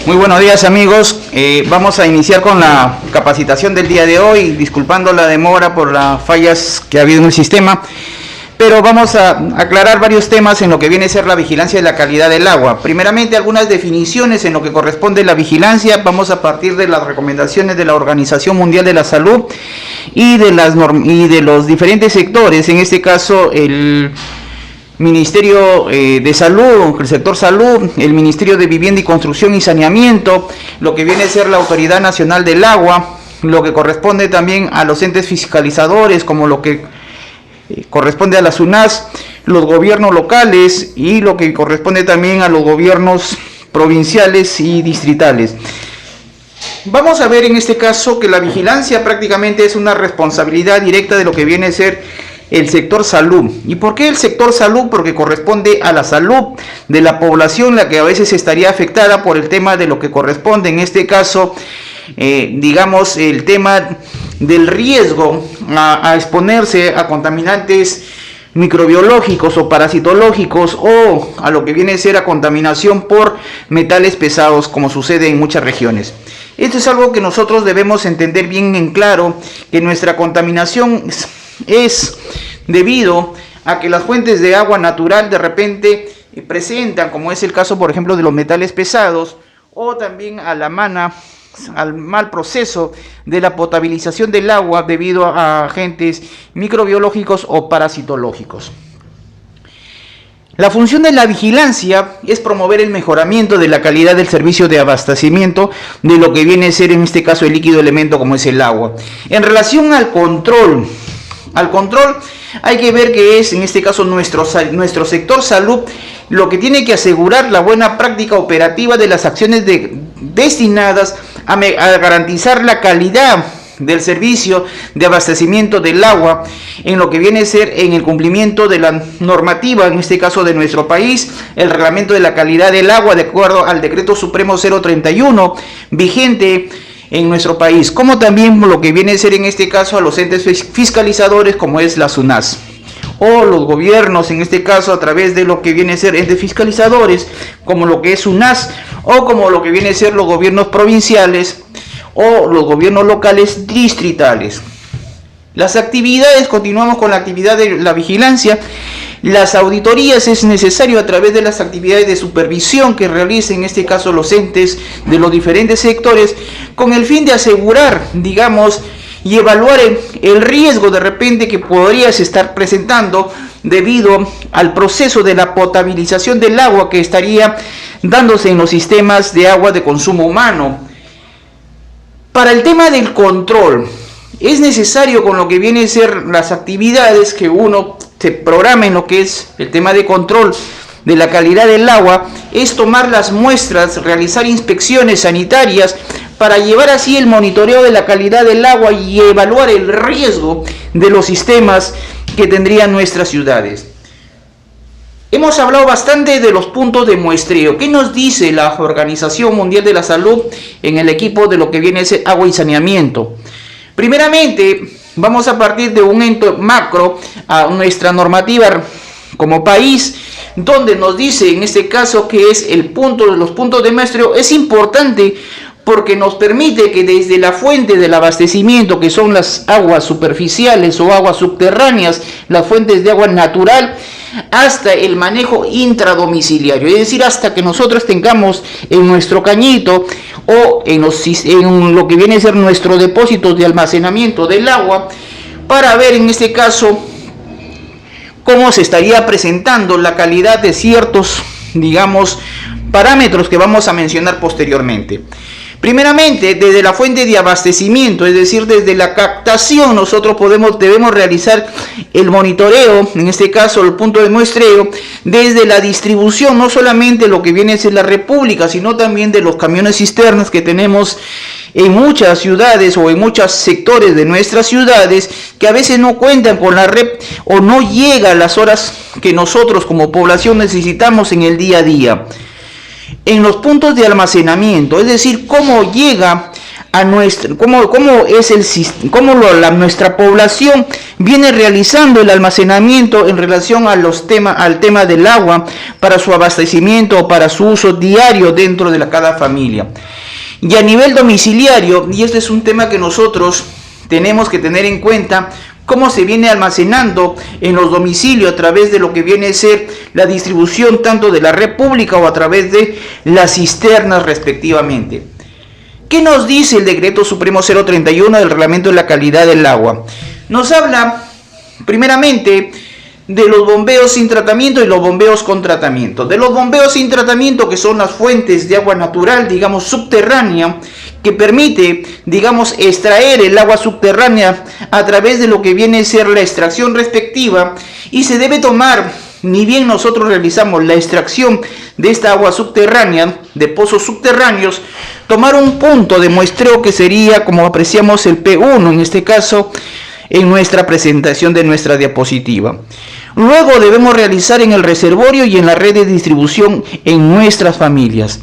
Muy buenos días, amigos. Vamos a iniciar con la capacitación del día de hoy, disculpando la demora por las fallas que ha habido en el sistema, pero vamos a aclarar varios temas en lo que viene a ser la vigilancia de la calidad del agua. Primeramente, algunas definiciones en lo que corresponde a la vigilancia. Vamos a partir de las recomendaciones de la Organización Mundial de la Salud y de los diferentes sectores, en este caso el Ministerio de Salud, el sector salud, el Ministerio de Vivienda y Construcción y Saneamiento, lo que viene a ser la Autoridad Nacional del Agua, lo que corresponde también a los entes fiscalizadores, como lo que corresponde a la SUNAS, los gobiernos locales y lo que corresponde también a los gobiernos provinciales y distritales. Vamos a ver en este caso que la vigilancia prácticamente es una responsabilidad directa de lo que viene a ser el sector salud. ¿Y por qué el sector salud? Porque corresponde a la salud de la población, la que a veces estaría afectada por el tema de lo que corresponde, en este caso, digamos, el tema del riesgo a exponerse a contaminantes microbiológicos o parasitológicos, o a lo que viene a ser a contaminación por metales pesados, como sucede en muchas regiones. Esto es algo que nosotros debemos entender bien en claro, que nuestra contaminación es debido a que las fuentes de agua natural de repente presentan, como es el caso por ejemplo de los metales pesados, o también a al mal proceso de la potabilización del agua debido a agentes microbiológicos o parasitológicos. La función de la vigilancia es promover el mejoramiento de la calidad del servicio de abastecimiento de lo que viene a ser en este caso el líquido elemento como es el agua. En relación al control hay que ver que es en este caso nuestro sector salud lo que tiene que asegurar la buena práctica operativa de las acciones destinadas a garantizar la calidad del servicio de abastecimiento del agua en lo que viene a ser en el cumplimiento de la normativa, en este caso de nuestro país, el reglamento de la calidad del agua de acuerdo al decreto supremo 031 vigente en nuestro país, como también lo que viene a ser en este caso a los entes fiscalizadores como es la SUNAS, o los gobiernos en este caso a través de lo que viene a ser entes fiscalizadores como lo que es SUNAS, o como lo que viene a ser los gobiernos provinciales o los gobiernos locales distritales. Las actividades, continuamos con la actividad de la vigilancia. Las auditorías es necesario a través de las actividades de supervisión que realicen en este caso los entes de los diferentes sectores, con el fin de asegurar, digamos, y evaluar el riesgo de repente que podrías estar presentando debido al proceso de la potabilización del agua que estaría dándose en los sistemas de agua de consumo humano. Para el tema del control, es necesario con lo que viene a ser las actividades que uno se programa en lo que es el tema de control de la calidad del agua, es tomar las muestras, realizar inspecciones sanitarias para llevar así el monitoreo de la calidad del agua y evaluar el riesgo de los sistemas que tendrían nuestras ciudades. Hemos hablado bastante de los puntos de muestreo. ¿Qué nos dice la Organización Mundial de la Salud en el equipo de lo que viene a ser agua y saneamiento? Primeramente, vamos a partir de un ente macro a nuestra normativa como país, donde nos dice en este caso que es los puntos de muestreo. Es importante porque nos permite que desde la fuente del abastecimiento, que son las aguas superficiales o aguas subterráneas, las fuentes de agua natural, hasta el manejo intradomiciliario, es decir, hasta que nosotros tengamos en nuestro cañito o en lo que viene a ser nuestro depósito de almacenamiento del agua, para ver en este caso cómo se estaría presentando la calidad de ciertos, digamos, parámetros que vamos a mencionar posteriormente. Primeramente, desde la fuente de abastecimiento, es decir, desde la captación, nosotros debemos realizar el monitoreo, en este caso el punto de muestreo, desde la distribución, no solamente lo que viene a ser la República, sino también de los camiones cisternas que tenemos en muchas ciudades o en muchos sectores de nuestras ciudades, que a veces no cuentan con la red o no llega a las horas que nosotros como población necesitamos en el día a día. En los puntos de almacenamiento, es decir, cómo llega a nuestra población viene realizando el almacenamiento en relación a al tema del agua para su abastecimiento o para su uso diario dentro de cada familia. Y a nivel domiciliario, y este es un tema que nosotros tenemos que tener en cuenta, cómo se viene almacenando en los domicilios a través de lo que viene a ser la distribución tanto de la red pública o a través de las cisternas respectivamente. ¿Qué nos dice el Decreto Supremo 031 del Reglamento de la Calidad del Agua? Nos habla primeramente de los bombeos sin tratamiento y los bombeos con tratamiento. De los bombeos sin tratamiento, que son las fuentes de agua natural, digamos subterránea, que permite, digamos, extraer el agua subterránea a través de lo que viene a ser la extracción respectiva, y se debe tomar, ni bien nosotros realizamos la extracción de esta agua subterránea, de pozos subterráneos, tomar un punto de muestreo que sería, como apreciamos, el P1, en este caso, en nuestra presentación de nuestra diapositiva. Luego debemos realizar en el reservorio y en la red de distribución en nuestras familias.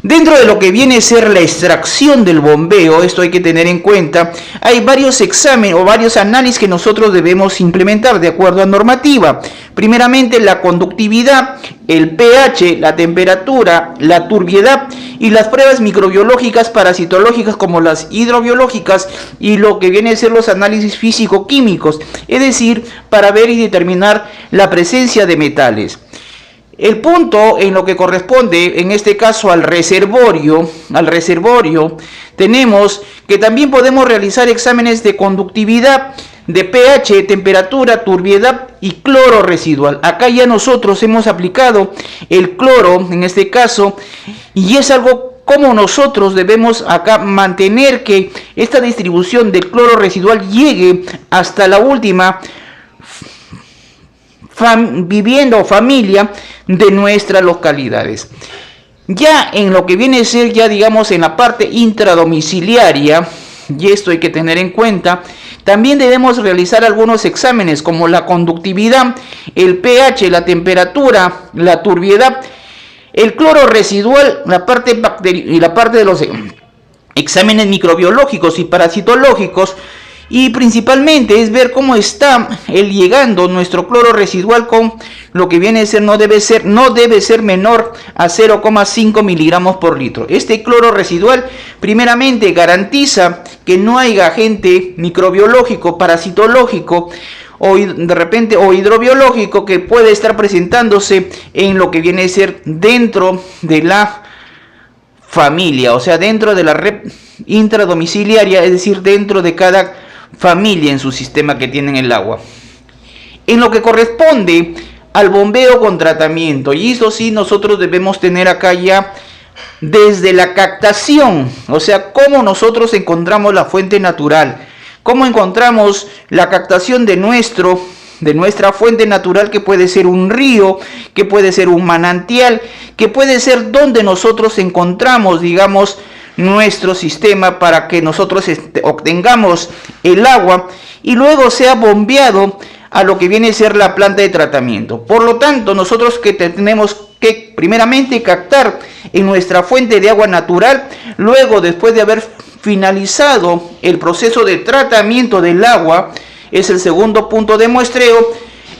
Dentro de lo que viene a ser la extracción del bombeo, esto hay que tener en cuenta, hay varios exámenes o varios análisis que nosotros debemos implementar de acuerdo a normativa. Primeramente, la conductividad, el pH, la temperatura, la turbiedad y las pruebas microbiológicas, parasitológicas como las hidrobiológicas, y lo que viene a ser los análisis físico-químicos, es decir, para ver y determinar la presencia de metales. El punto en lo que corresponde, en este caso al reservorio, tenemos que también podemos realizar exámenes de conductividad, de pH, temperatura, turbiedad y cloro residual. Acá ya nosotros hemos aplicado el cloro, en este caso, y es algo como nosotros debemos acá mantener que esta distribución del cloro residual llegue hasta la última vivienda o familia de nuestras localidades. Ya en lo que viene a ser, ya digamos, en la parte intradomiciliaria, y esto hay que tener en cuenta, también debemos realizar algunos exámenes como la conductividad, el pH, la temperatura, la turbiedad, el cloro residual, la parte de los exámenes microbiológicos y parasitológicos. Y principalmente es ver cómo está llegando nuestro cloro residual con lo que viene a ser, no debe ser menor a 0,5 miligramos por litro. Este cloro residual primeramente garantiza que no haya agente microbiológico, parasitológico o hidrobiológico que puede estar presentándose en lo que viene a ser dentro de la familia, o sea, dentro de la red intradomiciliaria, es decir, dentro de cada familia en su sistema que tienen el agua. En lo que corresponde al bombeo con tratamiento, y eso sí nosotros debemos tener acá ya desde la captación, o sea, cómo nosotros encontramos la fuente natural, cómo encontramos la captación de nuestra fuente natural, que puede ser un río, que puede ser un manantial, que puede ser donde nosotros encontramos, digamos, nuestro sistema para que nosotros obtengamos el agua y luego sea bombeado a lo que viene a ser la planta de tratamiento. Por lo tanto, nosotros que tenemos que primeramente captar en nuestra fuente de agua natural, luego después de haber finalizado el proceso de tratamiento del agua, es el segundo punto de muestreo,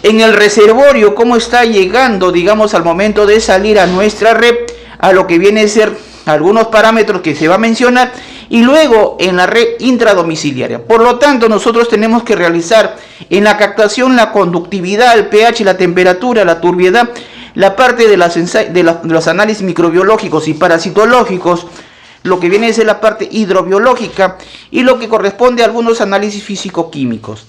en el reservorio, cómo está llegando, digamos, al momento de salir a nuestra red, a lo que viene a ser algunos parámetros que se va a mencionar, y luego en la red intradomiciliaria. Por lo tanto, nosotros tenemos que realizar en la captación la conductividad, el pH, la temperatura, la turbiedad, la parte de los análisis microbiológicos y parasitológicos, lo que viene a ser la parte hidrobiológica y lo que corresponde a algunos análisis físico-químicos.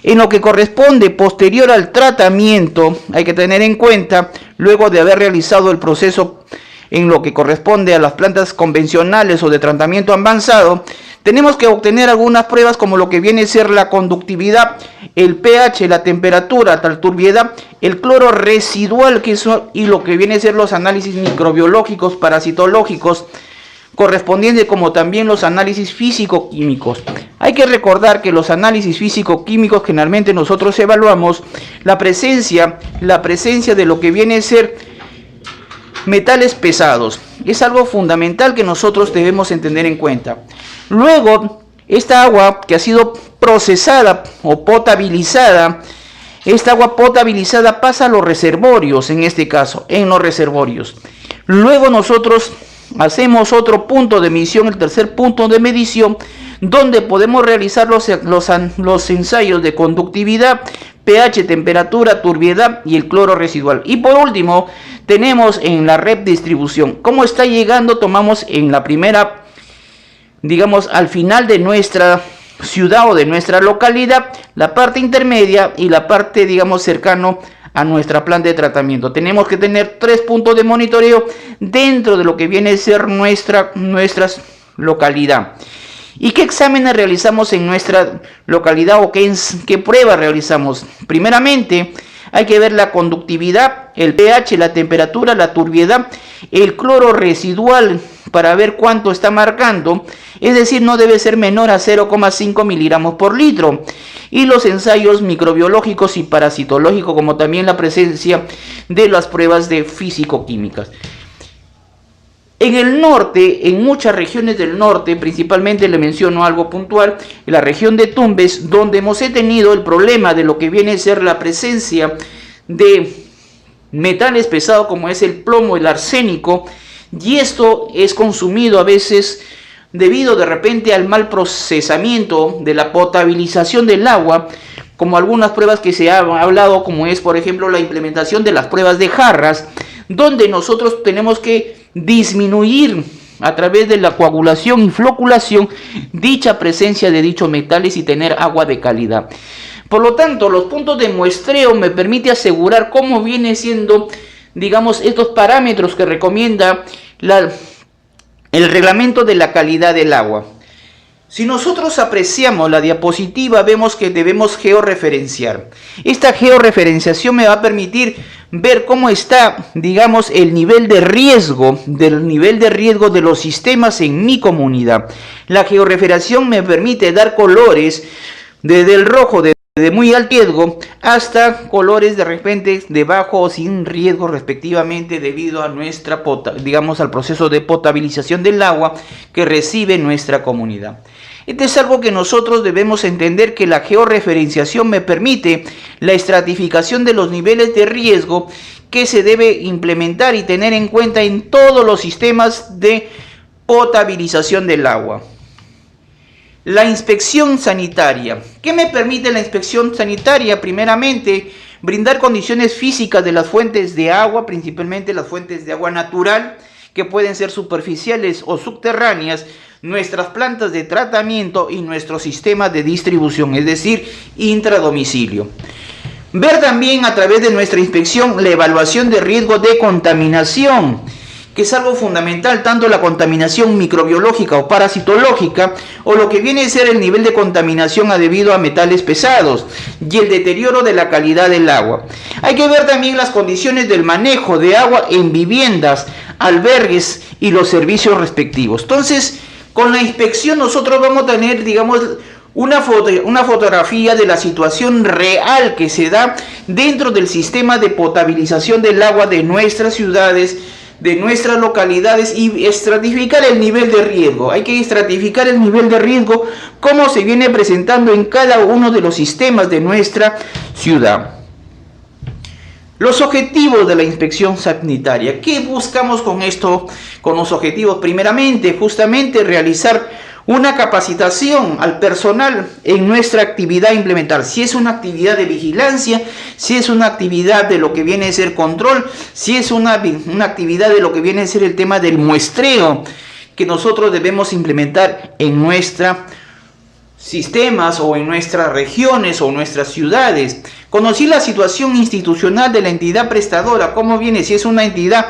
En lo que corresponde posterior al tratamiento, hay que tener en cuenta, luego de haber realizado el proceso en lo que corresponde a las plantas convencionales o de tratamiento avanzado, tenemos que obtener algunas pruebas como lo que viene a ser la conductividad, el pH, la temperatura, la turbiedad, el cloro residual, y lo que viene a ser los análisis microbiológicos, parasitológicos correspondientes, como también los análisis físico-químicos. Hay que recordar que los análisis físico-químicos generalmente nosotros evaluamos la presencia de lo que viene a ser metales pesados. Es algo fundamental que nosotros debemos tener en cuenta. Luego, esta agua que ha sido procesada o potabilizada, esta agua potabilizada pasa a los reservorios, en este caso, en los reservorios. Luego nosotros hacemos otro punto de medición, el tercer punto de medición, donde podemos realizar los ensayos de conductividad, pH, temperatura, turbiedad y el cloro residual. Y por último, tenemos en la red de distribución. ¿Cómo está llegando? Tomamos en la primera, digamos, al final de nuestra ciudad o de nuestra localidad, la parte intermedia y la parte, digamos, cercano a nuestra planta de tratamiento. Tenemos que tener 3 puntos de monitoreo dentro de lo que viene a ser nuestra localidad. ¿Y qué exámenes realizamos en nuestra localidad o qué pruebas realizamos? Primeramente, hay que ver la conductividad, el pH, la temperatura, la turbiedad, el cloro residual para ver cuánto está marcando, es decir, no debe ser menor a 0,5 miligramos por litro. Y los ensayos microbiológicos y parasitológicos, como también la presencia de las pruebas de físico-químicas. En el norte, en muchas regiones del norte, principalmente le menciono algo puntual, en la región de Tumbes, donde hemos tenido el problema de lo que viene a ser la presencia de metales pesados como es el plomo, el arsénico, y esto es consumido a veces debido de repente al mal procesamiento de la potabilización del agua, como algunas pruebas que se han hablado, como es por ejemplo la implementación de las pruebas de jarras, donde nosotros tenemos que disminuir a través de la coagulación y floculación dicha presencia de dichos metales y tener agua de calidad. Por lo tanto, los puntos de muestreo me permite asegurar cómo viene siendo, digamos, estos parámetros que recomienda el reglamento de la calidad del agua. Si nosotros apreciamos la diapositiva, vemos que debemos georreferenciar. Esta georreferenciación me va a permitir ver cómo está, digamos, el nivel de riesgo, de los sistemas en mi comunidad. La georreferenciación me permite dar colores desde el rojo de muy alto riesgo hasta colores de repente de bajo o sin riesgo respectivamente, debido a nuestra, digamos, al proceso de potabilización del agua que recibe nuestra comunidad. Esto es algo que nosotros debemos entender, que la georreferenciación me permite la estratificación de los niveles de riesgo que se debe implementar y tener en cuenta en todos los sistemas de potabilización del agua. La inspección sanitaria. ¿Qué me permite la inspección sanitaria? Primeramente, brindar condiciones físicas de las fuentes de agua, principalmente las fuentes de agua natural, que pueden ser superficiales o subterráneas, nuestras plantas de tratamiento y nuestro sistema de distribución, es decir, intradomicilio. Ver también a través de nuestra inspección la evaluación de riesgo de contaminación, que es algo fundamental, tanto la contaminación microbiológica o parasitológica, o lo que viene a ser el nivel de contaminación debido a metales pesados y el deterioro de la calidad del agua. Hay que ver también las condiciones del manejo de agua en viviendas, albergues y los servicios respectivos. Entonces, con la inspección nosotros vamos a tener, digamos, una fotografía de la situación real que se da dentro del sistema de potabilización del agua de nuestras ciudades, de nuestras localidades, y estratificar el nivel de riesgo. Hay que estratificar el nivel de riesgo como se viene presentando en cada uno de los sistemas de nuestra ciudad. Los objetivos de la inspección sanitaria. ¿Qué buscamos con esto? Con los objetivos, primeramente, justamente realizar una capacitación al personal en nuestra actividad a implementar. Si es una actividad de vigilancia, si es una actividad de lo que viene a ser control, si es una actividad de lo que viene a ser el tema del muestreo, que nosotros debemos implementar en nuestros sistemas o en nuestras regiones o nuestras ciudades. Conocer la situación institucional de la entidad prestadora, cómo viene, si es una entidad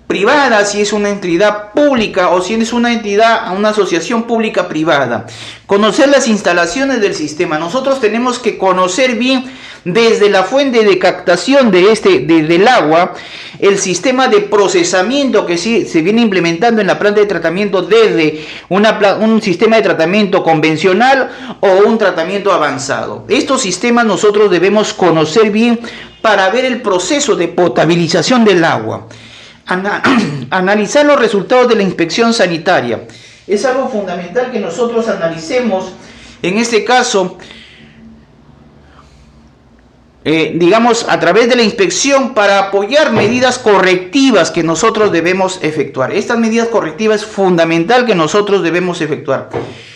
privada, si es una entidad pública o si es una entidad, una asociación pública privada. Conocer las instalaciones del sistema. Nosotros tenemos que conocer bien desde la fuente de captación del agua, el sistema de procesamiento que se viene implementando en la planta de tratamiento, desde un sistema de tratamiento convencional o un tratamiento avanzado. Estos sistemas nosotros debemos conocer bien para ver el proceso de potabilización del agua. Analizar los resultados de la inspección sanitaria. Es algo fundamental que nosotros analicemos, en este caso, digamos, a través de la inspección para apoyar medidas correctivas que nosotros debemos efectuar. Estas medidas correctivas es fundamental que nosotros debemos efectuar.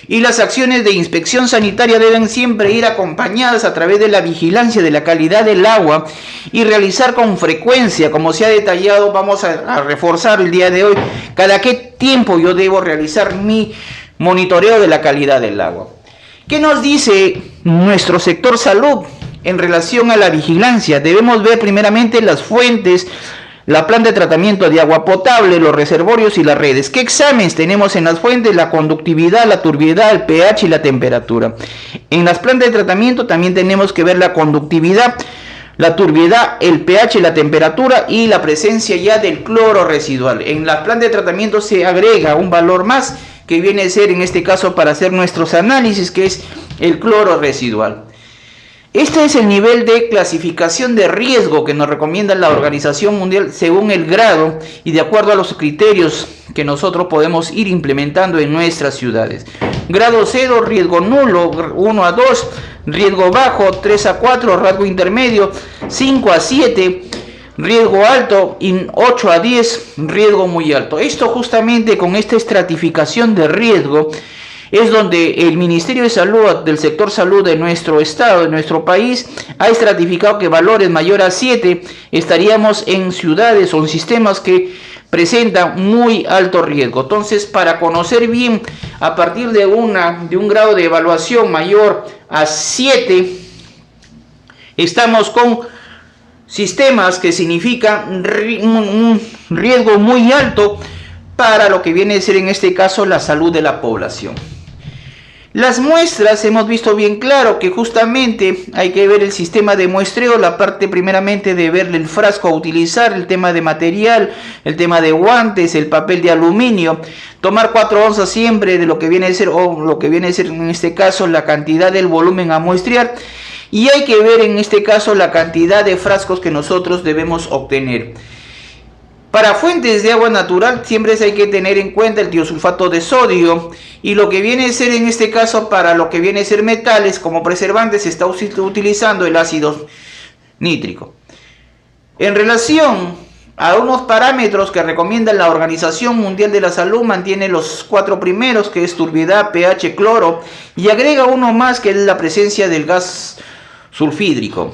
Y las acciones de inspección sanitaria deben siempre ir acompañadas a través de la vigilancia de la calidad del agua y realizar con frecuencia, como se ha detallado, vamos a reforzar el día de hoy, cada qué tiempo yo debo realizar mi monitoreo de la calidad del agua. ¿Qué nos dice nuestro sector salud en relación a la vigilancia? Debemos ver primeramente las fuentes, la planta de tratamiento de agua potable, los reservorios y las redes. ¿Qué exámenes tenemos en las fuentes? La conductividad, la turbiedad, el pH y la temperatura. En las plantas de tratamiento también tenemos que ver la conductividad, la turbiedad, el pH, la temperatura y la presencia ya del cloro residual. En las plantas de tratamiento se agrega un valor más que viene a ser, en este caso, para hacer nuestros análisis, que es el cloro residual. Este es el nivel de clasificación de riesgo que nos recomienda la Organización Mundial según el grado y de acuerdo a los criterios que nosotros podemos ir implementando en nuestras ciudades. Grado 0, riesgo nulo, 1 a 2, riesgo bajo, 3 a 4, riesgo intermedio, 5 a 7, riesgo alto y 8 a 10, riesgo muy alto. Esto justamente con esta estratificación de riesgo es donde el Ministerio de Salud del sector salud de nuestro estado, de nuestro país, ha estratificado que valores mayor a 7 estaríamos en ciudades o en sistemas que presentan muy alto riesgo. Entonces, para conocer bien, a partir de un grado de evaluación mayor a 7, estamos con sistemas que significan un riesgo muy alto para lo que viene a ser en este caso la salud de la población. Las muestras, hemos visto bien claro que justamente hay que ver el sistema de muestreo, la parte primeramente de ver el frasco a utilizar, el tema de material, el tema de guantes, el papel de aluminio, tomar 4 onzas siempre de lo que viene a ser, o lo que viene a ser en este caso la cantidad del volumen a muestrear, y hay que ver en este caso la cantidad de frascos que nosotros debemos obtener. Para fuentes de agua natural siempre hay que tener en cuenta el tiosulfato de sodio, y lo que viene a ser en este caso para lo que viene a ser metales como preservantes se está utilizando el ácido nítrico. En relación a unos parámetros que recomienda la Organización Mundial de la Salud, mantiene los 4 primeros, que es turbiedad, pH, cloro, y agrega uno más, que es la presencia del gas sulfídrico.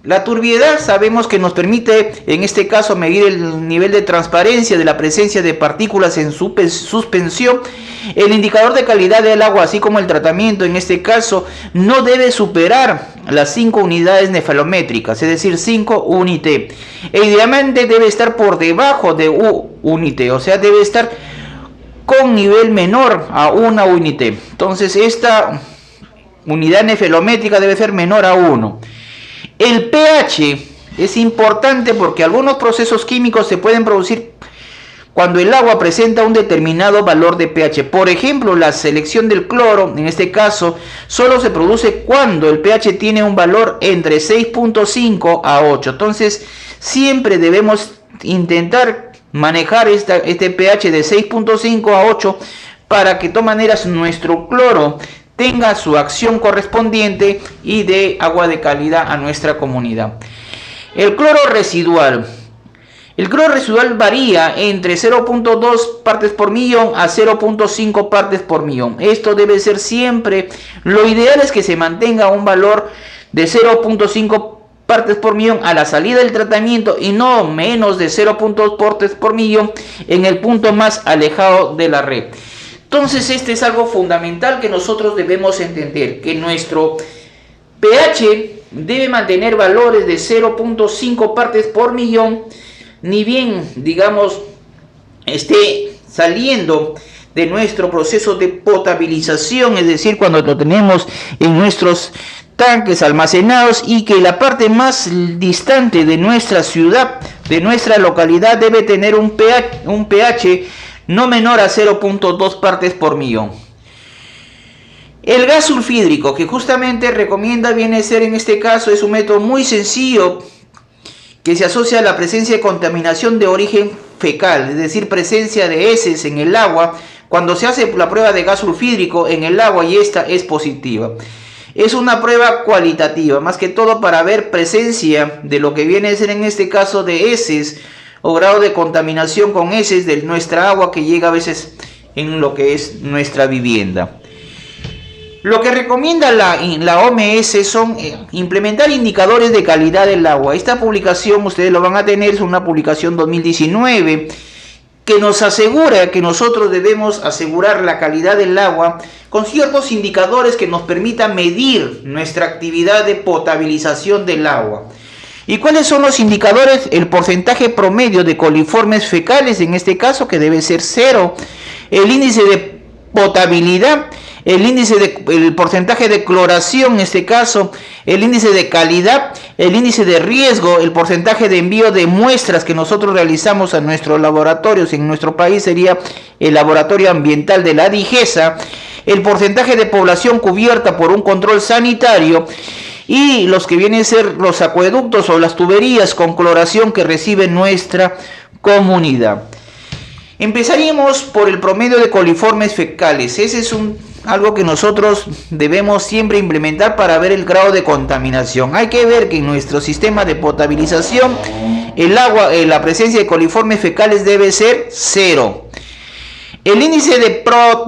La turbiedad sabemos que nos permite en este caso medir el nivel de transparencia de la presencia de partículas en suspensión. El indicador de calidad del agua, así como el tratamiento en este caso, no debe superar las 5 unidades nefalométricas, es decir, 5 unité. E idealmente debe estar por debajo de unité, o sea, debe estar con nivel menor a 1 unité. Entonces esta unidad nefalométrica debe ser menor a 1. El pH es importante porque algunos procesos químicos se pueden producir cuando el agua presenta un determinado valor de pH. Por ejemplo, la selección del cloro, en este caso, solo se produce cuando el pH tiene un valor entre 6.5 a 8. Entonces, siempre debemos intentar manejar este pH de 6.5 a 8 para que de todas maneras nuestro cloro tenga su acción correspondiente y dé agua de calidad a nuestra comunidad. El cloro residual. El cloro residual varía entre 0.2 partes por millón a 0.5 partes por millón. Esto debe ser siempre, lo ideal es que se mantenga un valor de 0.5 partes por millón a la salida del tratamiento y no menos de 0.2 partes por millón en el punto más alejado de la red. Entonces este es algo fundamental que nosotros debemos entender, que nuestro pH debe mantener valores de 0.5 partes por millón, ni bien, digamos, esté saliendo de nuestro proceso de potabilización, es decir, cuando lo tenemos en nuestros tanques almacenados, y que la parte más distante de nuestra ciudad, de nuestra localidad, debe tener un pH no menor a 0.2 partes por millón. El gas sulfídrico, que justamente recomienda, viene a ser en este caso, es un método muy sencillo que se asocia a la presencia de contaminación de origen fecal, es decir, presencia de heces en el agua, cuando se hace la prueba de gas sulfídrico en el agua y esta es positiva. Es una prueba cualitativa, más que todo para ver presencia de lo que viene a ser en este caso de heces o grado de contaminación con heces de nuestra agua que llega a veces en lo que es nuestra vivienda. Lo que recomienda la OMS son implementar indicadores de calidad del agua. Esta publicación, ustedes lo van a tener, es una publicación 2019 que nos asegura que nosotros debemos asegurar la calidad del agua con ciertos indicadores que nos permitan medir nuestra actividad de potabilización del agua. ¿Y cuáles son los indicadores? El porcentaje promedio de coliformes fecales, en este caso, que debe ser 0. El índice de potabilidad, el porcentaje de cloración, en este caso, el índice de calidad, el índice de riesgo, el porcentaje de envío de muestras que nosotros realizamos a nuestros laboratorios. En nuestro país sería el laboratorio ambiental de la DIGESA, el porcentaje de población cubierta por un control sanitario y los que vienen a ser los acueductos o las tuberías con cloración que recibe nuestra comunidad. Empezaríamos por el promedio de coliformes fecales. Ese es algo que nosotros debemos siempre implementar para ver el grado de contaminación. Hay que ver que en nuestro sistema de potabilización el agua, la presencia de coliformes fecales debe ser 0. El índice de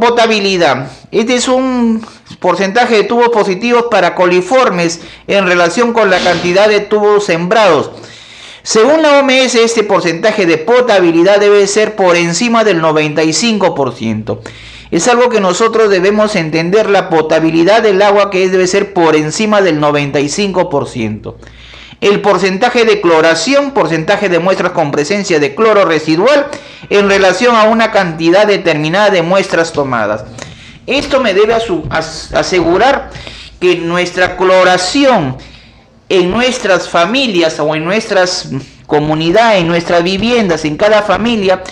potabilidad. Este es un porcentaje de tubos positivos para coliformes en relación con la cantidad de tubos sembrados. Según la OMS, este porcentaje de potabilidad debe ser por encima del 95%. Es algo que nosotros debemos entender, la potabilidad del agua que debe ser por encima del 95%. El porcentaje de cloración, porcentaje de muestras con presencia de cloro residual en relación a una cantidad determinada de muestras tomadas. Esto me debe asegurar que nuestra cloración en nuestras familias o en nuestras comunidades, en nuestras viviendas, en cada familia,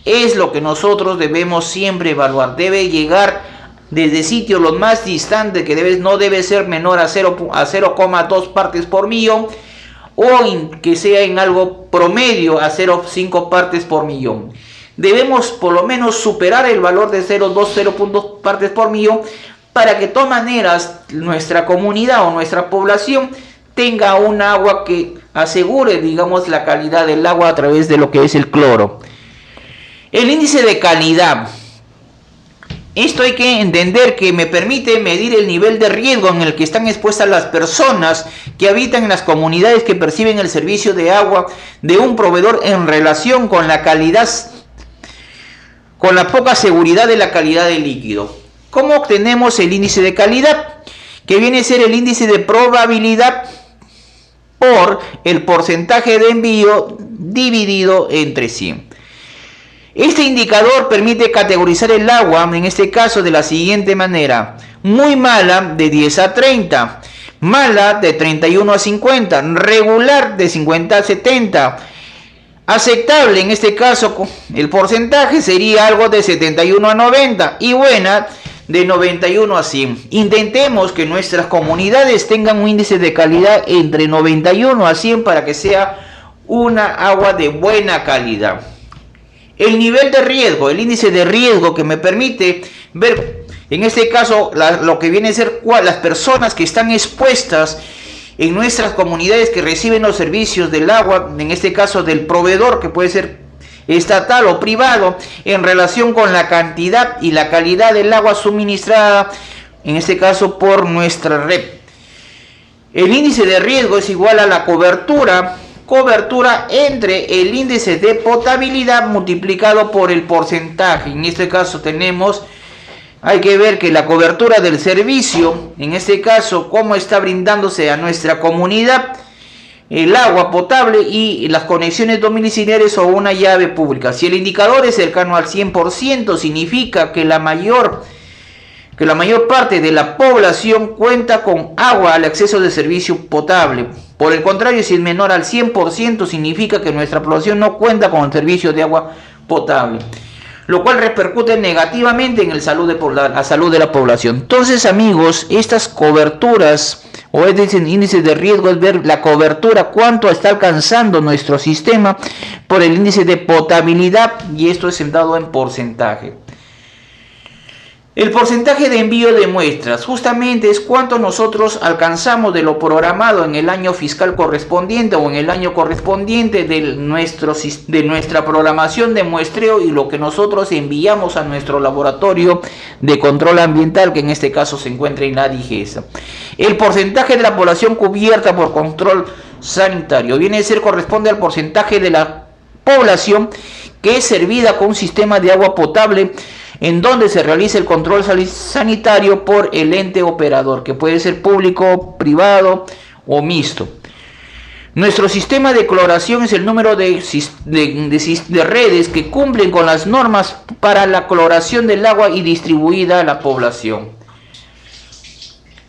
es lo que nosotros debemos siempre evaluar. Debe llegar desde sitios los más distantes, que no debe ser menor a 0,2 partes por millón, o que sea en algo promedio a 0,5 partes por millón. Debemos por lo menos superar el valor de 0,2 partes por millón para que de todas maneras nuestra comunidad o nuestra población tenga un agua que asegure, digamos, la calidad del agua a través de lo que es el cloro. El índice de calidad. Esto hay que entender que me permite medir el nivel de riesgo en el que están expuestas las personas que habitan en las comunidades que perciben el servicio de agua de un proveedor en relación con la calidad, con la poca seguridad de la calidad del líquido. ¿Cómo obtenemos el índice de calidad? Que viene a ser el índice de probabilidad por el porcentaje de envío dividido entre 100. Este indicador permite categorizar el agua, en este caso de la siguiente manera: muy mala de 10 a 30, mala de 31 a 50, regular de 50 a 70, aceptable, en este caso el porcentaje sería algo de 71 a 90 y buena de 91 a 100. Intentemos que nuestras comunidades tengan un índice de calidad entre 91 a 100 para que sea una agua de buena calidad. El nivel de riesgo, el índice de riesgo que me permite ver, en este caso, lo que viene a ser las personas que están expuestas en nuestras comunidades que reciben los servicios del agua, en este caso del proveedor, que puede ser estatal o privado, en relación con la cantidad y la calidad del agua suministrada, en este caso por nuestra red. El índice de riesgo es igual a la cobertura entre el índice de potabilidad multiplicado por el porcentaje. En este caso hay que ver que la cobertura del servicio, en este caso cómo está brindándose a nuestra comunidad el agua potable y las conexiones domiciliares o una llave pública. Si el indicador es cercano al 100%, significa que la mayor parte de la población cuenta con agua al acceso de servicio potable. Por el contrario, si es menor al 100%, significa que nuestra población no cuenta con el servicio de agua potable, lo cual repercute negativamente en la salud de la población. Entonces, amigos, estas coberturas o es decir, índice de riesgo, es ver la cobertura, cuánto está alcanzando nuestro sistema por el índice de potabilidad, y esto es dado en porcentaje. El porcentaje de envío de muestras justamente es cuánto nosotros alcanzamos de lo programado en el año fiscal correspondiente o en el año correspondiente de nuestra programación de muestreo y lo que nosotros enviamos a nuestro laboratorio de control ambiental, que en este caso se encuentra en la DIGESA. El porcentaje de la población cubierta por control sanitario viene a ser, corresponde al porcentaje de la población que es servida con un sistema de agua potable en donde se realiza el control sanitario por el ente operador, que puede ser público, privado o mixto. Nuestro sistema de cloración es el número de redes que cumplen con las normas para la cloración del agua y distribuida a la población.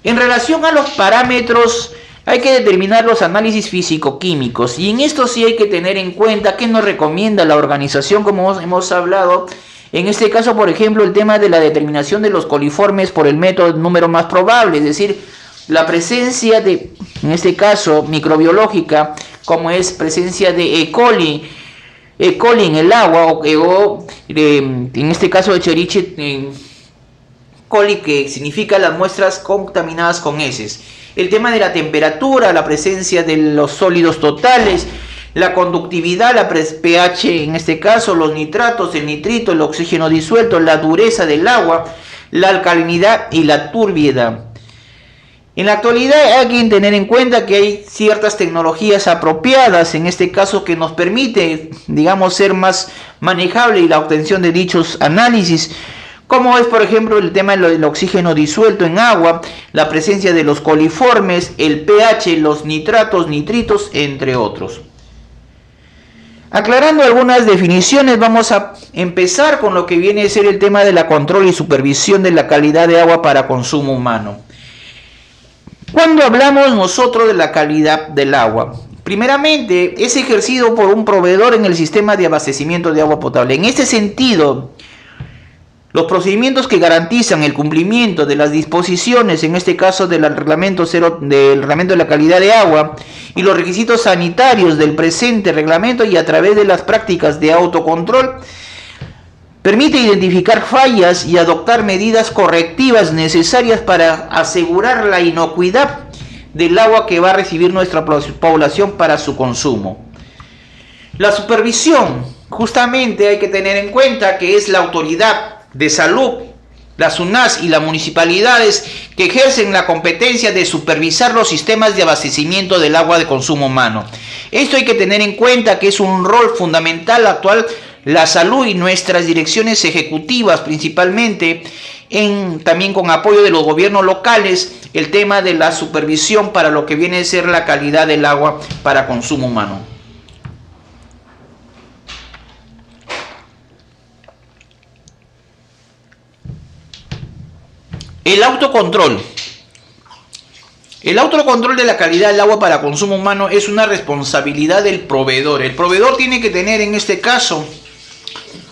En relación a los parámetros, hay que determinar los análisis físico-químicos, y en esto sí hay que tener en cuenta qué nos recomienda la organización, como hemos hablado. En este caso, por ejemplo, el tema de la determinación de los coliformes por el método número más probable, es decir, la presencia de, en este caso, microbiológica, como es presencia de E. coli en el agua, o en este caso de Escherichia coli, que significa las muestras contaminadas con heces. El tema de la temperatura, la presencia de los sólidos totales, la conductividad, la pH, en este caso, los nitratos, el nitrito, el oxígeno disuelto, la dureza del agua, la alcalinidad y la turbiedad. En la actualidad hay que tener en cuenta que hay ciertas tecnologías apropiadas, en este caso, que nos permite, digamos, ser más manejable y la obtención de dichos análisis, como es, por ejemplo, el tema del oxígeno disuelto en agua, la presencia de los coliformes, el pH, los nitratos, nitritos, entre otros. Aclarando algunas definiciones, vamos a empezar con lo que viene a ser el tema de la control y supervisión de la calidad de agua para consumo humano. Cuando hablamos nosotros de la calidad del agua, primeramente es ejercido por un proveedor en el sistema de abastecimiento de agua potable. En este sentido, los procedimientos que garantizan el cumplimiento de las disposiciones, en este caso del reglamento de la calidad de agua, y los requisitos sanitarios del presente reglamento, y a través de las prácticas de autocontrol, permite identificar fallas y adoptar medidas correctivas necesarias para asegurar la inocuidad del agua que va a recibir nuestra población para su consumo. La supervisión, justamente hay que tener en cuenta que es la autoridad de salud, la SUNAS y las municipalidades que ejercen la competencia de supervisar los sistemas de abastecimiento del agua de consumo humano. Esto hay que tener en cuenta que es un rol fundamental actual la salud y nuestras direcciones ejecutivas, principalmente también con apoyo de los gobiernos locales, el tema de la supervisión para lo que viene a ser la calidad del agua para consumo humano. El autocontrol. El autocontrol de la calidad del agua para consumo humano es una responsabilidad del proveedor. El proveedor tiene que tener, en este caso,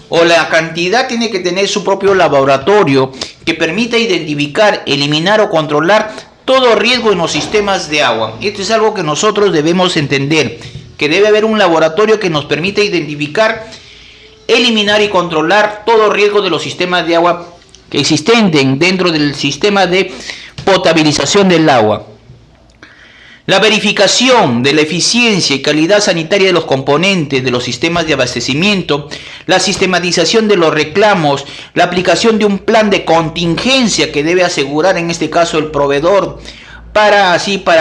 o la cantidad tiene que tener su propio laboratorio que permita identificar, eliminar o controlar todo riesgo en los sistemas de agua. Esto es algo que nosotros debemos entender, que debe haber un laboratorio que nos permita identificar, eliminar y controlar todo riesgo de los sistemas de agua existentes dentro del sistema de potabilización del agua. La verificación de la eficiencia y calidad sanitaria de los componentes de los sistemas de abastecimiento, la sistematización de los reclamos, la aplicación de un plan de contingencia que debe asegurar en este caso el proveedor para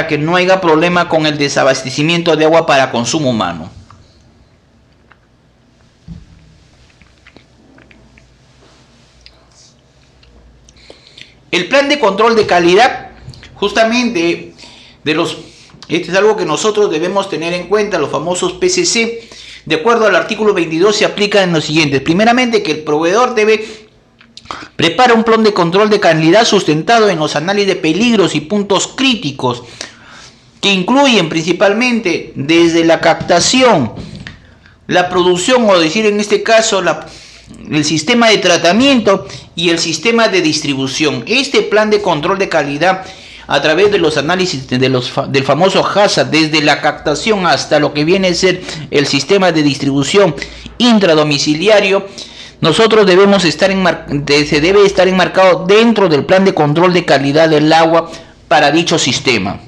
que no haya problema con el desabastecimiento de agua para consumo humano. El plan de control de calidad, justamente este es algo que nosotros debemos tener en cuenta, los famosos PCC. De acuerdo al artículo 22 se aplica en lo siguiente. Primeramente, que el proveedor debe preparar un plan de control de calidad sustentado en los análisis de peligros y puntos críticos, que incluyen principalmente desde la captación, la producción, o decir en este caso el sistema de tratamiento y el sistema de distribución. Este plan de control de calidad a través de los análisis del famoso HACCP, desde la captación hasta lo que viene a ser el sistema de distribución intradomiciliario, nosotros debemos se debe estar enmarcado dentro del plan de control de calidad del agua para dicho sistema.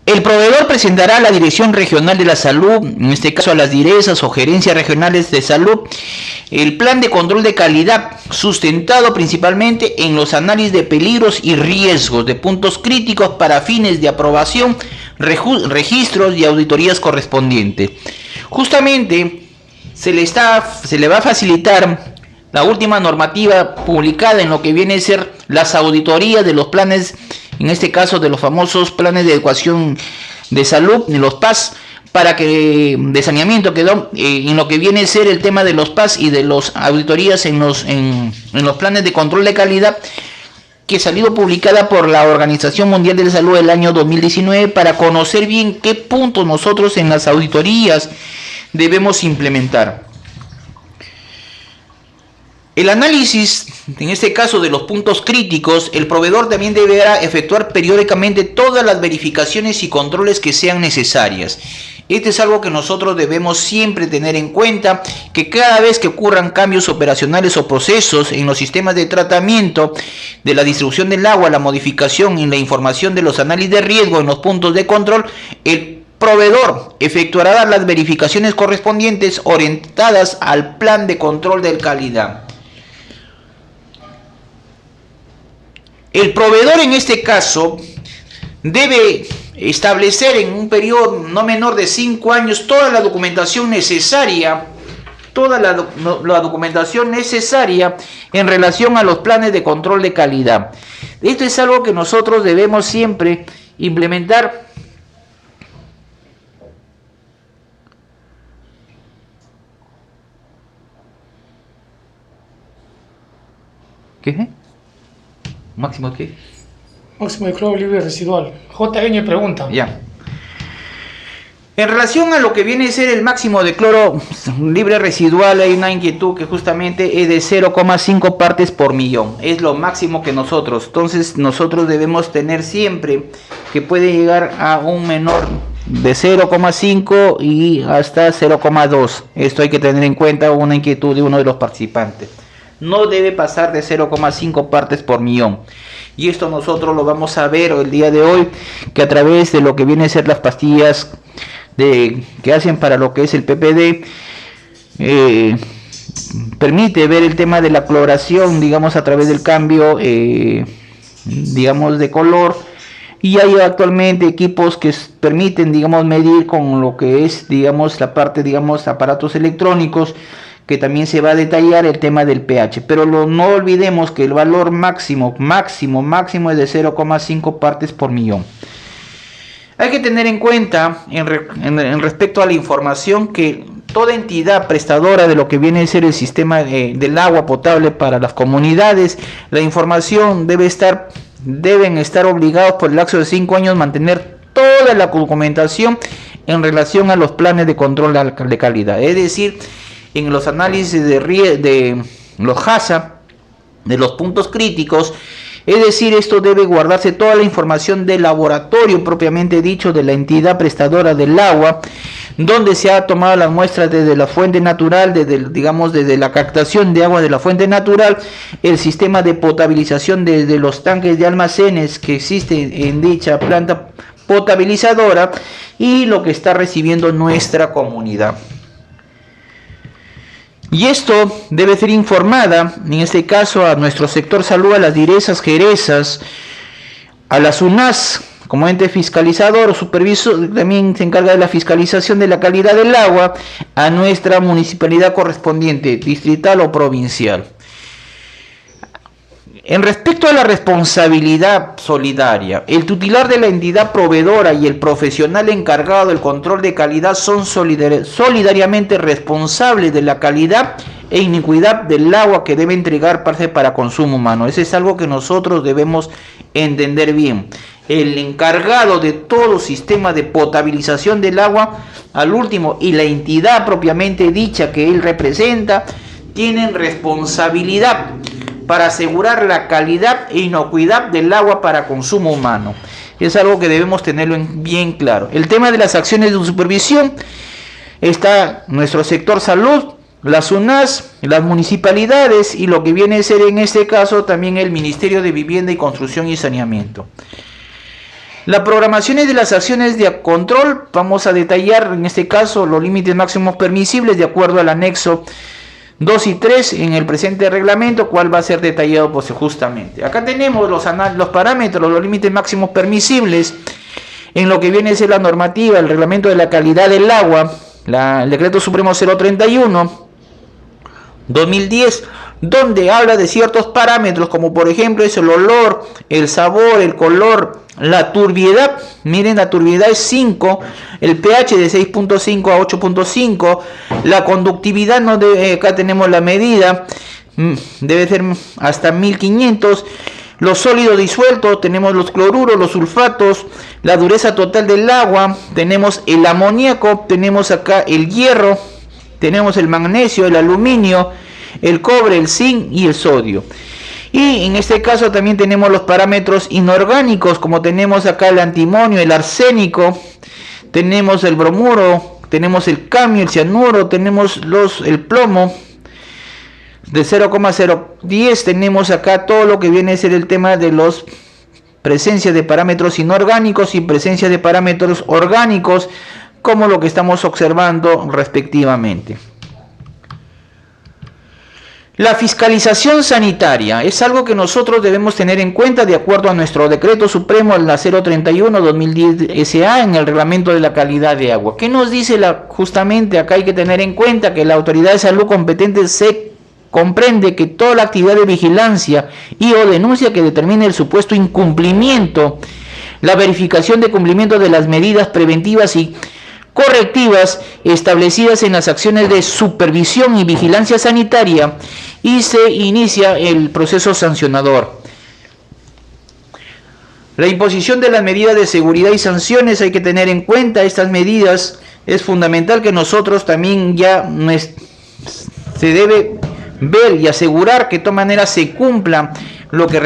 El proveedor presentará a la Dirección Regional de la Salud, en este caso a las DIRESAs o Gerencias Regionales de Salud, el plan de control de calidad sustentado principalmente en los análisis de peligros y riesgos de puntos críticos para fines de aprobación, registros y auditorías correspondientes. Justamente se le va a facilitar la última normativa publicada en lo que viene a ser las auditorías de los planes, en este caso de los famosos planes de adecuación de salud, de los PAS, para que de saneamiento quedó en lo que viene a ser el tema de los PAS y de las auditorías en los planes de control de calidad, que ha salido publicada por la Organización Mundial de la Salud el año 2019, para conocer bien qué puntos nosotros en las auditorías debemos implementar. El análisis, en este caso de los puntos críticos, el proveedor también deberá efectuar periódicamente todas las verificaciones y controles que sean necesarias. Este es algo que nosotros debemos siempre tener en cuenta, que cada vez que ocurran cambios operacionales o procesos en los sistemas de tratamiento de la distribución del agua, la modificación en la información de los análisis de riesgo en los puntos de control, el proveedor efectuará las verificaciones correspondientes orientadas al plan de control de calidad. El proveedor en este caso debe establecer en un periodo no menor de 5 años toda la documentación necesaria, la documentación necesaria en relación a los planes de control de calidad. Esto es algo que nosotros debemos siempre implementar. ¿Qué? ¿Máximo qué? Máximo de cloro libre residual. JN pregunta. Ya. En relación a lo que viene a ser el máximo de cloro libre residual, hay una inquietud que justamente es de 0,5 partes por millón. Es lo máximo que entonces nosotros debemos tener siempre, que puede llegar a un menor de 0,5 y hasta 0,2. Esto hay que tener en cuenta, una inquietud de uno de los participantes. No debe pasar de 0,5 partes por millón. Y esto nosotros lo vamos a ver el día de hoy, que a través de lo que viene a ser las pastillas que hacen para lo que es el PPD, permite ver el tema de la cloración, digamos, a través del cambio, digamos, de color. Y hay actualmente equipos que permiten, digamos, medir con lo que es, digamos, la parte, digamos, aparatos electrónicos, que también se va a detallar el tema del pH, pero no olvidemos que el valor máximo es de 0,5 partes por millón. Hay que tener en cuenta en respecto a la información que toda entidad prestadora de lo que viene a ser el sistema del agua potable para las comunidades, la información deben estar obligados por el lapso de 5 años mantener toda la documentación en relación a los planes de control de calidad, es decir, en los análisis de los HACCP, de los puntos críticos, es decir, esto debe guardarse toda la información del laboratorio propiamente dicho de la entidad prestadora del agua, donde se ha tomado las muestras desde la fuente natural, desde la captación de agua de la fuente natural, el sistema de potabilización desde los tanques de almacenes que existen en dicha planta potabilizadora y lo que está recibiendo nuestra comunidad. Y esto debe ser informada, en este caso, a nuestro sector salud, a las DIRESAs, GERESAs, a las UNAS, como ente fiscalizador o supervisor, también se encarga de la fiscalización de la calidad del agua, a nuestra municipalidad correspondiente, distrital o provincial. En respecto a la responsabilidad solidaria, el titular de la entidad proveedora y el profesional encargado del control de calidad son solidariamente responsables de la calidad e iniquidad del agua que debe entregar para consumo humano. Eso es algo que nosotros debemos entender bien. El encargado de todo sistema de potabilización del agua, al último, y la entidad propiamente dicha que él representa, tienen responsabilidad para asegurar la calidad e inocuidad del agua para consumo humano. Es algo que debemos tenerlo bien claro. El tema de las acciones de supervisión está nuestro sector salud, las UNAS, las municipalidades y lo que viene a ser en este caso también el Ministerio de Vivienda y Construcción y Saneamiento. Las programaciones de las acciones de control, vamos a detallar en este caso los límites máximos permisibles de acuerdo al anexo 2 y 3 en el presente reglamento, cual va a ser detallado pues justamente. Acá tenemos los parámetros, los límites máximos permisibles en lo que viene a ser la normativa, el reglamento de la calidad del agua, el decreto supremo 031/2010, donde habla de ciertos parámetros como por ejemplo es el olor, el sabor, el color, la turbiedad. Miren, la turbiedad es 5, el pH de 6.5 a 8.5, la conductividad, no debe, acá tenemos la medida, debe ser hasta 1500. Los sólidos disueltos, tenemos los cloruros, los sulfatos, la dureza total del agua, tenemos el amoníaco, tenemos acá el hierro, tenemos el magnesio, el aluminio, el cobre, el zinc y el sodio. Y en este caso también tenemos los parámetros inorgánicos, como tenemos acá el antimonio, el arsénico, tenemos el bromuro, tenemos el cadmio, el cianuro, tenemos el plomo de 0,010, tenemos acá todo lo que viene a ser el tema de los presencia de parámetros inorgánicos y presencia de parámetros orgánicos, como lo que estamos observando respectivamente. La fiscalización sanitaria es algo que nosotros debemos tener en cuenta de acuerdo a nuestro decreto supremo, la 031/2010 SA, en el reglamento de la calidad de agua. ¿Qué nos dice justamente? Acá hay que tener en cuenta que la autoridad de salud competente se comprende que toda la actividad de vigilancia y o denuncia que determine el supuesto incumplimiento, la verificación de cumplimiento de las medidas preventivas y correctivas establecidas en las acciones de supervisión y vigilancia sanitaria, y se inicia el proceso sancionador. La imposición de las medidas de seguridad y sanciones, hay que tener en cuenta estas medidas. Es fundamental que nosotros también se debe ver y asegurar que de todas maneras se cumpla lo que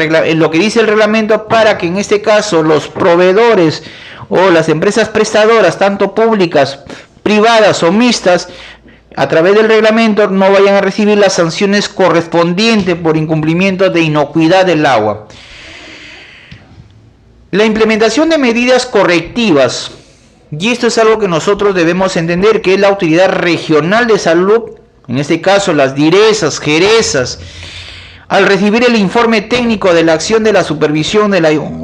dice el reglamento, para que en este caso los proveedores o las empresas prestadoras, tanto públicas, privadas o mixtas, a través del reglamento no vayan a recibir las sanciones correspondientes por incumplimiento de inocuidad del agua. La implementación de medidas correctivas, y esto es algo que nosotros debemos entender, que es la Autoridad Regional de Salud, en este caso las DIRESAS, JERESAS, al recibir el informe técnico de la acción de la supervisión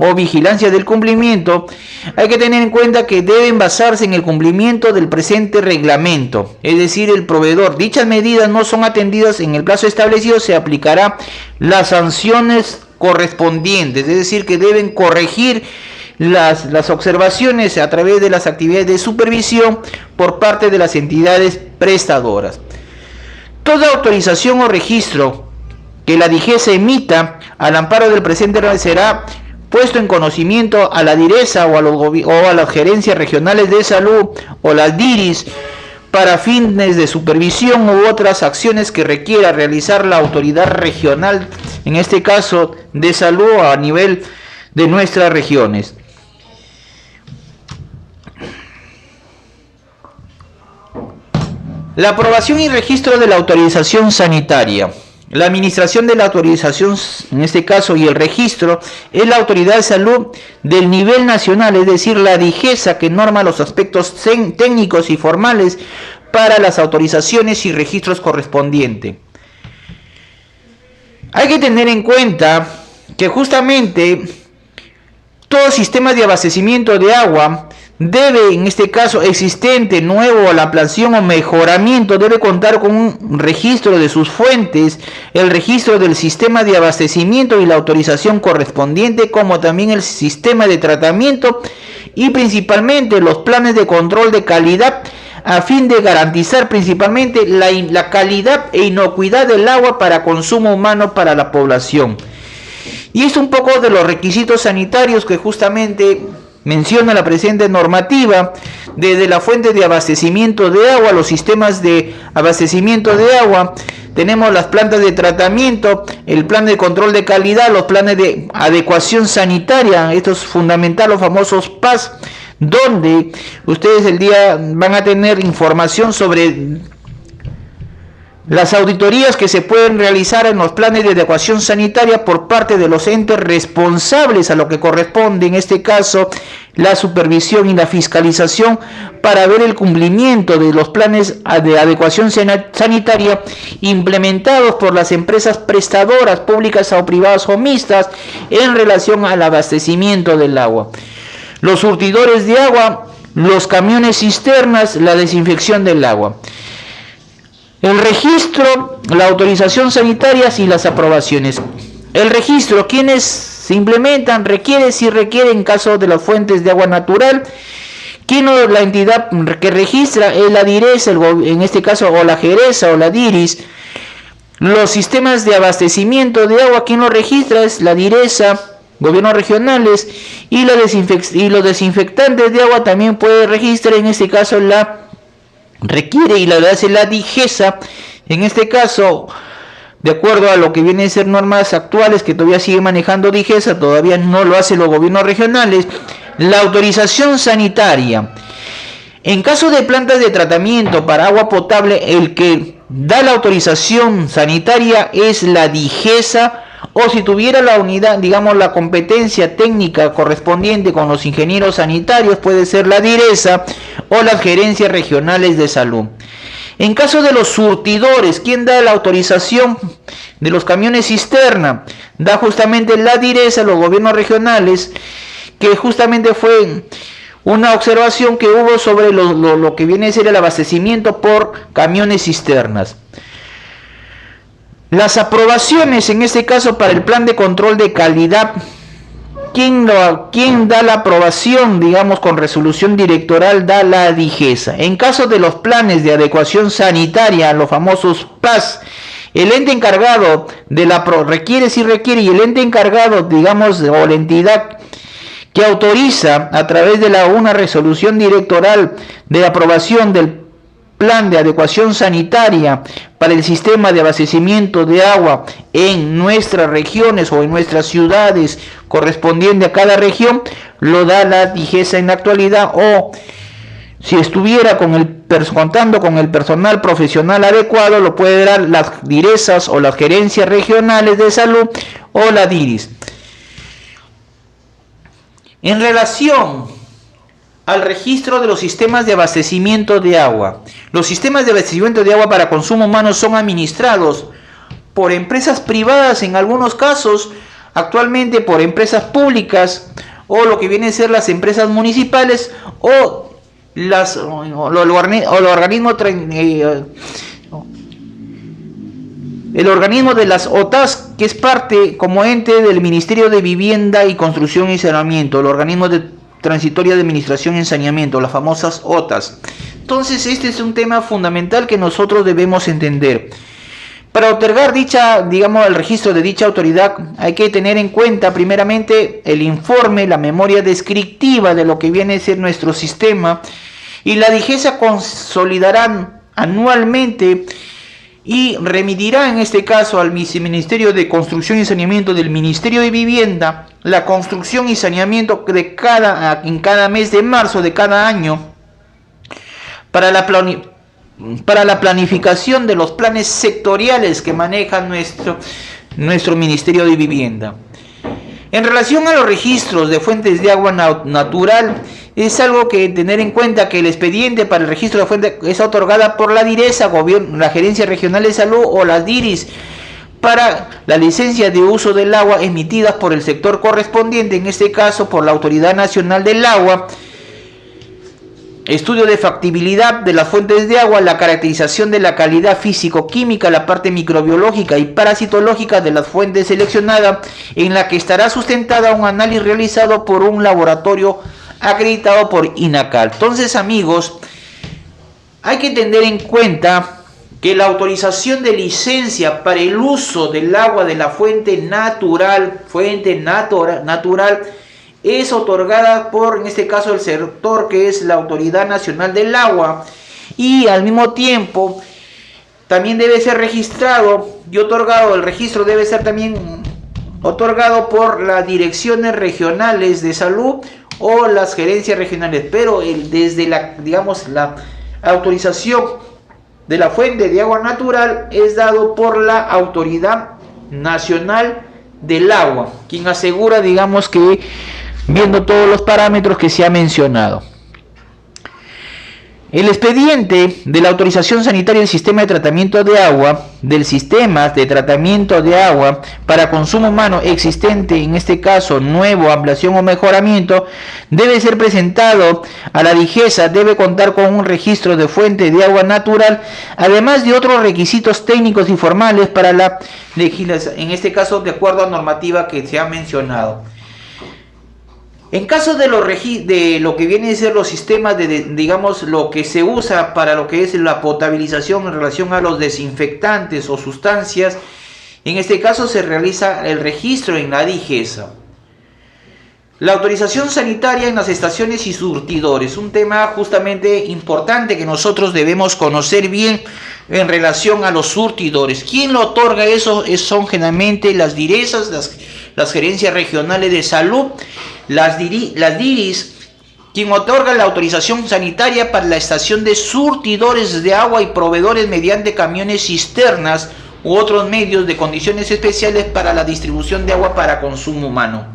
o vigilancia del cumplimiento, hay que tener en cuenta que deben basarse en el cumplimiento del presente reglamento. Es decir, el proveedor, dichas medidas no son atendidas en el plazo establecido, se aplicará las sanciones correspondientes. Es decir, que deben corregir las observaciones a través de las actividades de supervisión por parte de las entidades prestadoras. Toda autorización o registro que la DIGESA emita al amparo del presente será puesto en conocimiento a la DIRESA o a las gerencias regionales de salud o las DIRIS para fines de supervisión u otras acciones que requiera realizar la autoridad regional, en este caso de salud a nivel de nuestras regiones. La aprobación y registro de la autorización sanitaria. La administración de la autorización, en este caso, y el registro, es la autoridad de salud del nivel nacional, es decir, la DIGESA, que norma los aspectos técnicos y formales para las autorizaciones y registros correspondientes. Hay que tener en cuenta que justamente todo sistema de abastecimiento de agua debe, en este caso existente, nuevo, a la ampliación o mejoramiento, debe contar con un registro de sus fuentes, el registro del sistema de abastecimiento y la autorización correspondiente, como también el sistema de tratamiento y principalmente los planes de control de calidad, a fin de garantizar principalmente la calidad e inocuidad del agua para consumo humano para la población. Y es un poco de los requisitos sanitarios que justamente menciona la presente normativa, desde la fuente de abastecimiento de agua, los sistemas de abastecimiento de agua, tenemos las plantas de tratamiento, el plan de control de calidad, los planes de adecuación sanitaria, esto es fundamental, los famosos PAS, donde ustedes el día van a tener información sobre las auditorías que se pueden realizar en los planes de adecuación sanitaria por parte de los entes responsables a lo que corresponde, en este caso, la supervisión y la fiscalización para ver el cumplimiento de los planes de adecuación sanitaria implementados por las empresas prestadoras públicas o privadas o mixtas en relación al abastecimiento del agua. Los surtidores de agua, los camiones cisternas, la desinfección del agua. El registro, la autorización sanitaria y las aprobaciones. El registro, ¿quiénes se implementan? Si requiere en caso de las fuentes de agua natural. ¿Quién es la entidad que registra? Es la DIRES, en este caso, o la Jereza o la DIRIS. Los sistemas de abastecimiento de agua, ¿quién lo registra? Es la DIRESA, gobiernos regionales, y los desinfectantes de agua también puede registrar, en este caso la requiere y la hace la DIGESA, en este caso, de acuerdo a lo que vienen a ser normas actuales que todavía sigue manejando DIGESA, todavía no lo hacen los gobiernos regionales. La autorización sanitaria. En caso de plantas de tratamiento para agua potable, el que da la autorización sanitaria es la DIGESA, o si tuviera la unidad, digamos, la competencia técnica correspondiente con los ingenieros sanitarios, puede ser la DIRESA o las gerencias regionales de salud. En caso de los surtidores, ¿quién da la autorización de los camiones cisterna? Da justamente la DIRESA, los gobiernos regionales, que justamente fue una observación que hubo sobre lo que viene a ser el abastecimiento por camiones cisternas. Las aprobaciones, en este caso para el plan de control de calidad, ¿quién da la aprobación, digamos, con resolución directoral? Da la DIGESA. En caso de los planes de adecuación sanitaria, los famosos PAS, el ente encargado de la requiere, y el ente encargado, digamos, o la entidad que autoriza a través de una resolución directoral de aprobación del plan de adecuación sanitaria para el sistema de abastecimiento de agua en nuestras regiones o en nuestras ciudades correspondiente a cada región, lo da la DIGESA en la actualidad, o si estuviera contando con el personal profesional adecuado, lo puede dar las DIRESAS o las gerencias regionales de salud o la DIRIS. En relación al registro de los sistemas de abastecimiento de agua. Los sistemas de abastecimiento de agua para consumo humano son administrados por empresas privadas, en algunos casos, actualmente por empresas públicas, o lo que vienen a ser las empresas municipales, o el organismo de las OTAS, que es parte como ente del Ministerio de Vivienda y Construcción y Saneamiento, el organismo de transitoria de administración y saneamiento, las famosas OTAS. Entonces, este es un tema fundamental que nosotros debemos entender. Para otorgar el registro de dicha autoridad, hay que tener en cuenta primeramente el informe, la memoria descriptiva de lo que viene a ser nuestro sistema, y la DIGESA consolidará anualmente y remitirá en este caso al Ministerio de Construcción y Saneamiento del Ministerio de Vivienda la construcción y saneamiento en cada mes de marzo de cada año para la planificación de los planes sectoriales que maneja nuestro Ministerio de Vivienda. En relación a los registros de fuentes de agua natural, es algo que tener en cuenta que el expediente para el registro de fuentes es otorgada por la DIRESA, la Gerencia Regional de Salud, o las DIRIS, para la licencia de uso del agua emitidas por el sector correspondiente, en este caso por la Autoridad Nacional del Agua. Estudio de factibilidad de las fuentes de agua, la caracterización de la calidad físico-química, la parte microbiológica y parasitológica de las fuentes seleccionadas, en la que estará sustentada un análisis realizado por un laboratorio acreditado por INACAL. Entonces, amigos, hay que tener en cuenta que la autorización de licencia para el uso del agua de la fuente natural, es otorgada por, en este caso, el sector que es la Autoridad Nacional del Agua, y al mismo tiempo también debe ser registrado y otorgado, el registro debe ser también otorgado por las direcciones regionales de salud o las gerencias regionales, pero desde la autorización de la fuente de agua natural es dado por la Autoridad Nacional del Agua, quien asegura, que viendo todos los parámetros que se ha mencionado. El expediente de la autorización sanitaria del sistema de tratamiento de agua, para consumo humano existente, en este caso nuevo, ampliación o mejoramiento, debe ser presentado a la DIGESA, debe contar con un registro de fuente de agua natural, además de otros requisitos técnicos y formales para la legislación, en este caso de acuerdo a normativa que se ha mencionado. En caso de lo que viene a ser los sistemas lo que se usa para lo que es la potabilización en relación a los desinfectantes o sustancias, en este caso se realiza el registro en la DIGESA. La autorización sanitaria en las estaciones y surtidores, un tema justamente importante que nosotros debemos conocer bien en relación a los surtidores. ¿Quién lo otorga eso? Son generalmente las DIRESAS, las gerencias regionales de salud, las DIRIS, quien otorga la autorización sanitaria para la estación de surtidores de agua y proveedores mediante camiones cisternas u otros medios de condiciones especiales para la distribución de agua para consumo humano.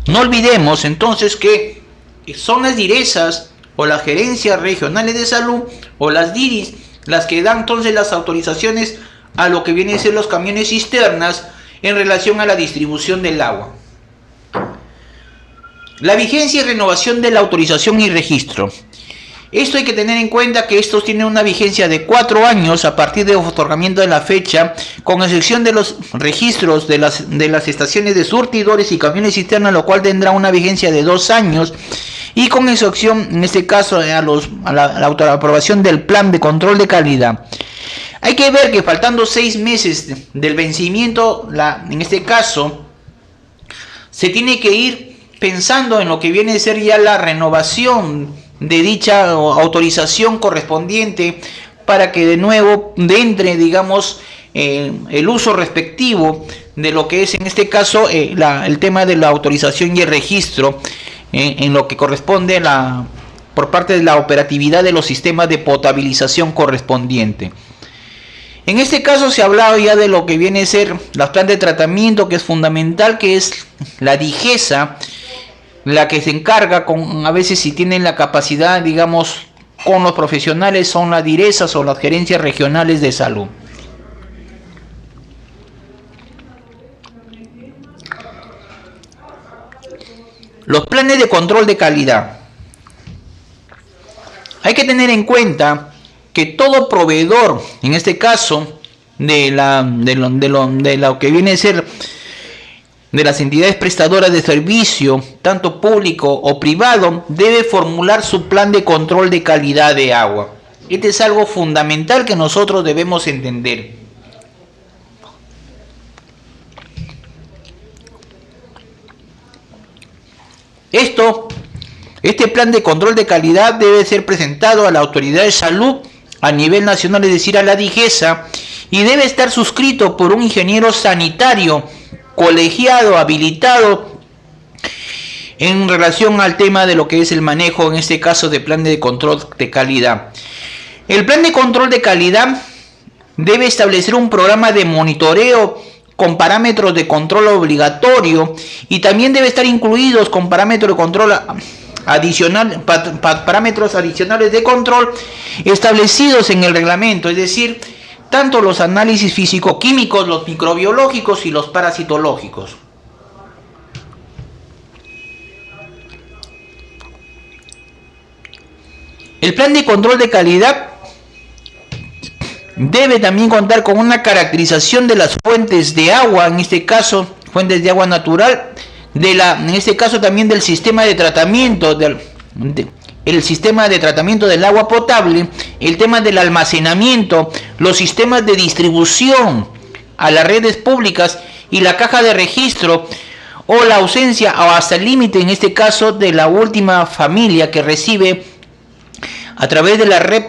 No olvidemos entonces que son las DIRESAS o las gerencias regionales de salud o las DIRIS las que dan entonces las autorizaciones a lo que vienen a ser los camiones cisternas en relación a la distribución del agua. La vigencia y renovación de la autorización y registro. Esto hay que tener en cuenta que estos tienen una vigencia de 4 años a partir de otorgamiento de la fecha, con excepción de los registros de las estaciones de surtidores y camiones cisternas, lo cual tendrá una vigencia de 2 años, y con excepción, en este caso, a la aprobación del plan de control de calidad. Hay que ver que faltando 6 meses del vencimiento, en este caso, se tiene que ir pensando en lo que viene a ser ya la renovación de dicha autorización correspondiente para que de nuevo entre, el uso respectivo de lo que es en este caso el tema de la autorización y el registro en lo que corresponde por parte de la operatividad de los sistemas de potabilización correspondiente. En este caso se ha hablado ya de lo que viene a ser las planes de tratamiento, que es fundamental, que es la DIGESA, la que se encarga a veces, si tienen la capacidad, con los profesionales, son las DIRESAS o las gerencias regionales de salud. Los planes de control de calidad. Hay que tener en cuenta que todo proveedor, en este caso, de lo que viene a ser de las entidades prestadoras de servicio, tanto público o privado, debe formular su plan de control de calidad de agua. Este es algo fundamental que nosotros debemos entender. Este plan de control de calidad debe ser presentado a la autoridad de salud a nivel nacional, es decir, a la DIGESA, y debe estar suscrito por un ingeniero sanitario colegiado, habilitado en relación al tema de lo que es el manejo, en este caso, de plan de control de calidad. El plan de control de calidad debe establecer un programa de monitoreo con parámetros de control obligatorio y también debe estar incluidos con parámetros de control adicional, parámetros adicionales de control establecidos en el reglamento, es decir, tanto los análisis físico-químicos, los microbiológicos y los parasitológicos. El plan de control de calidad debe también contar con una caracterización de las fuentes de agua, en este caso, fuentes de agua natural, en este caso también del sistema de tratamiento, el sistema de tratamiento del agua potable, el tema del almacenamiento, los sistemas de distribución a las redes públicas y la caja de registro, o la ausencia o hasta el límite, en este caso, de la última familia que recibe a través de la red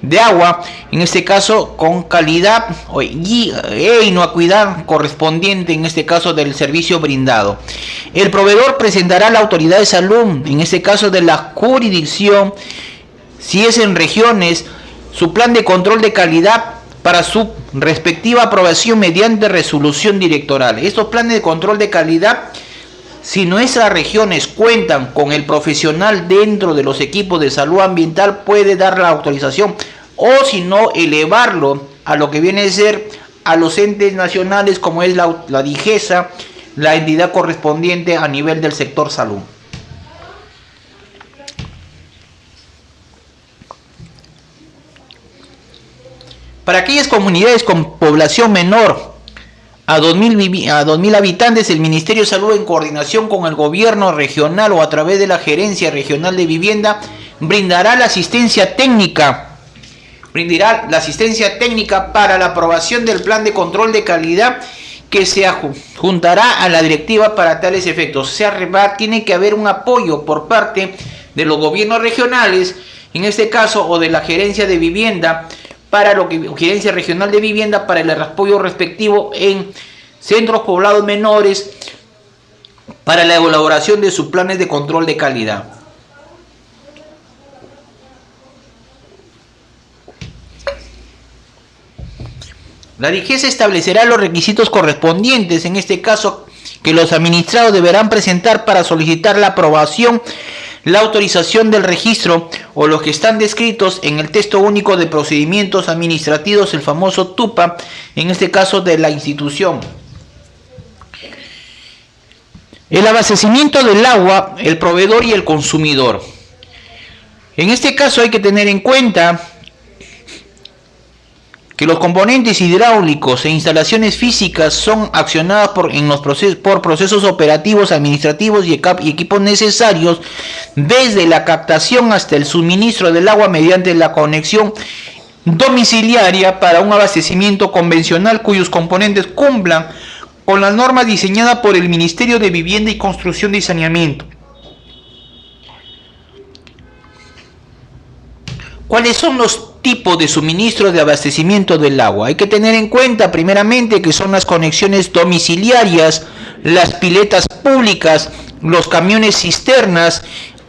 de agua, en este caso con calidad e inocuidad correspondiente, en este caso del servicio brindado. El proveedor presentará a la autoridad de salud, en este caso de la jurisdicción, si es en regiones, su plan de control de calidad para su respectiva aprobación mediante resolución directoral. Estos planes de control de calidad, si nuestras regiones cuentan con el profesional dentro de los equipos de salud ambiental, puede dar la autorización, o si no, elevarlo a lo que viene a ser a los entes nacionales, como es la DIGESA, la entidad correspondiente a nivel del sector salud. Para aquellas comunidades con población menor a 2.000 habitantes, el Ministerio de Salud, en coordinación con el gobierno regional o a través de la Gerencia Regional de Vivienda, brindará la asistencia técnica para la aprobación del plan de control de calidad, que se juntará a la directiva para tales efectos. O sea, tiene que haber un apoyo por parte de los gobiernos regionales, en este caso, o de la Gerencia de Vivienda, Gerencia Regional de Vivienda, para el apoyo respectivo en centros poblados menores para la elaboración de sus planes de control de calidad. La DIGESA establecerá los requisitos correspondientes, en este caso, que los administrados deberán presentar para solicitar la aprobación, la autorización del registro, o los que están descritos en el texto único de procedimientos administrativos, el famoso TUPA, en este caso de la institución. El abastecimiento del agua, el proveedor y el consumidor. En este caso hay que tener en cuenta que los componentes hidráulicos e instalaciones físicas son accionadas por procesos operativos, administrativos y equipos necesarios, desde la captación hasta el suministro del agua mediante la conexión domiciliaria para un abastecimiento convencional cuyos componentes cumplan con las normas diseñadas por el Ministerio de Vivienda y Construcción y Saneamiento. ¿Cuáles son los tipos de suministro de abastecimiento del agua? Hay que tener en cuenta primeramente que son las conexiones domiciliarias, las piletas públicas, los camiones cisternas,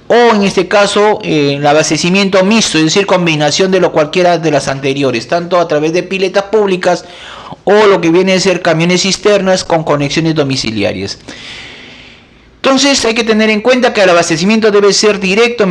o en este caso el abastecimiento mixto, es decir, combinación de cualquiera de las anteriores, tanto a través de piletas públicas o lo que viene a ser camiones cisternas con conexiones domiciliarias. Entonces hay que tener en cuenta que el abastecimiento debe ser directo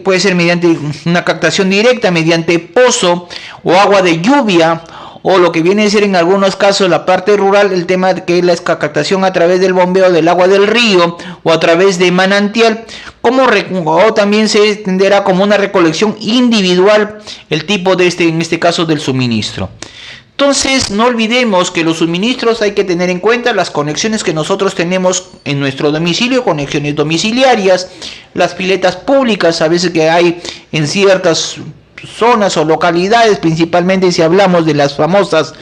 puede ser mediante una captación directa, mediante pozo o agua de lluvia, o lo que viene a ser en algunos casos la parte rural, el tema que es la captación a través del bombeo del agua del río o a través de manantial, o también se entenderá como una recolección individual el tipo de en este caso del suministro. Entonces, no olvidemos que los suministros hay que tener en cuenta las conexiones que nosotros tenemos en nuestro domicilio, conexiones domiciliarias, las piletas públicas, a veces que hay en ciertas zonas o localidades, principalmente si hablamos de las famosas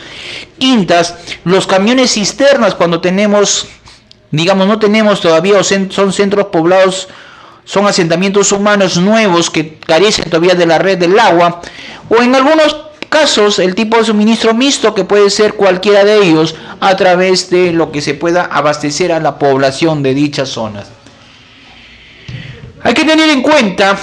quintas, los camiones cisternas cuando tenemos, no tenemos todavía, son centros poblados, son asentamientos humanos nuevos que carecen todavía de la red del agua, o en algunos casos el tipo de suministro mixto, que puede ser cualquiera de ellos, a través de lo que se pueda abastecer a la población de dichas zonas. Hay que tener en cuenta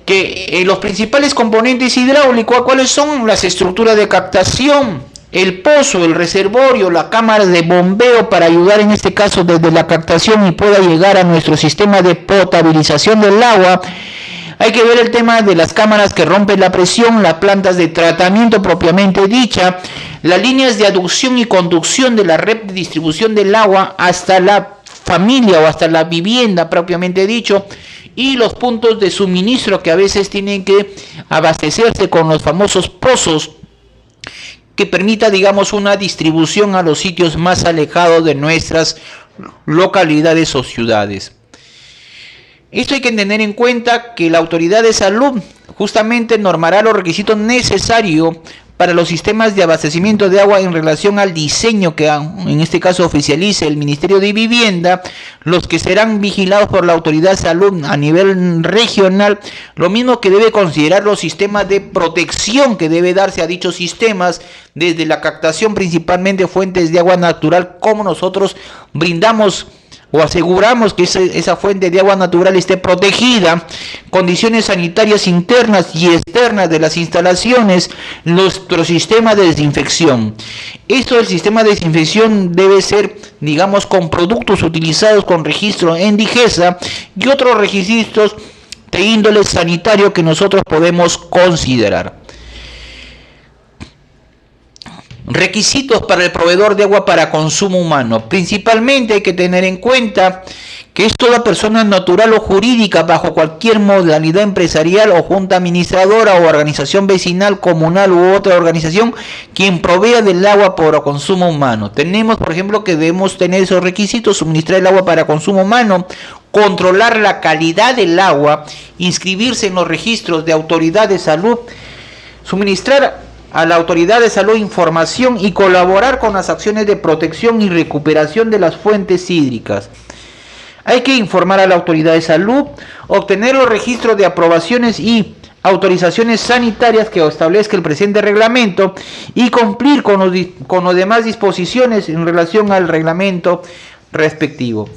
que los principales componentes hidráulicos, ¿cuáles son? Las estructuras de captación, el pozo, el reservorio, la cámara de bombeo, para ayudar en este caso desde la captación y pueda llegar a nuestro sistema de potabilización del agua. Hay que ver el tema de las cámaras que rompen la presión, las plantas de tratamiento propiamente dicha, las líneas de aducción y conducción de la red de distribución del agua hasta la familia o hasta la vivienda propiamente dicho, y los puntos de suministro que a veces tienen que abastecerse con los famosos pozos, que permita, una distribución a los sitios más alejados de nuestras localidades o ciudades. Esto hay que tener en cuenta que la autoridad de salud justamente normará los requisitos necesarios para los sistemas de abastecimiento de agua en relación al diseño que en este caso oficialice el Ministerio de Vivienda, los que serán vigilados por la Autoridad de Salud a nivel regional, lo mismo que debe considerar los sistemas de protección que debe darse a dichos sistemas, desde la captación principalmente fuentes de agua natural, como nosotros brindamos o aseguramos que esa fuente de agua natural esté protegida, condiciones sanitarias internas y externas de las instalaciones, nuestro sistema de desinfección. Esto del sistema de desinfección debe ser, digamos, con productos utilizados con registro en Digesa y otros requisitos de índole sanitario que nosotros podemos considerar. Requisitos para el proveedor de agua para consumo humano. Principalmente hay que tener en cuenta que es toda persona natural o jurídica bajo cualquier modalidad empresarial o junta administradora o organización vecinal, comunal u otra organización quien provea del agua para consumo humano. Tenemos, por ejemplo, que debemos tener esos requisitos: suministrar el agua para consumo humano, controlar la calidad del agua, inscribirse en los registros de autoridad de salud, suministrar a la autoridad de salud información y colaborar con las acciones de protección y recuperación de las fuentes hídricas. Hay que informar a la autoridad de salud, obtener los registros de aprobaciones y autorizaciones sanitarias que establezca el presente reglamento y cumplir con las demás disposiciones en relación al reglamento respectivo.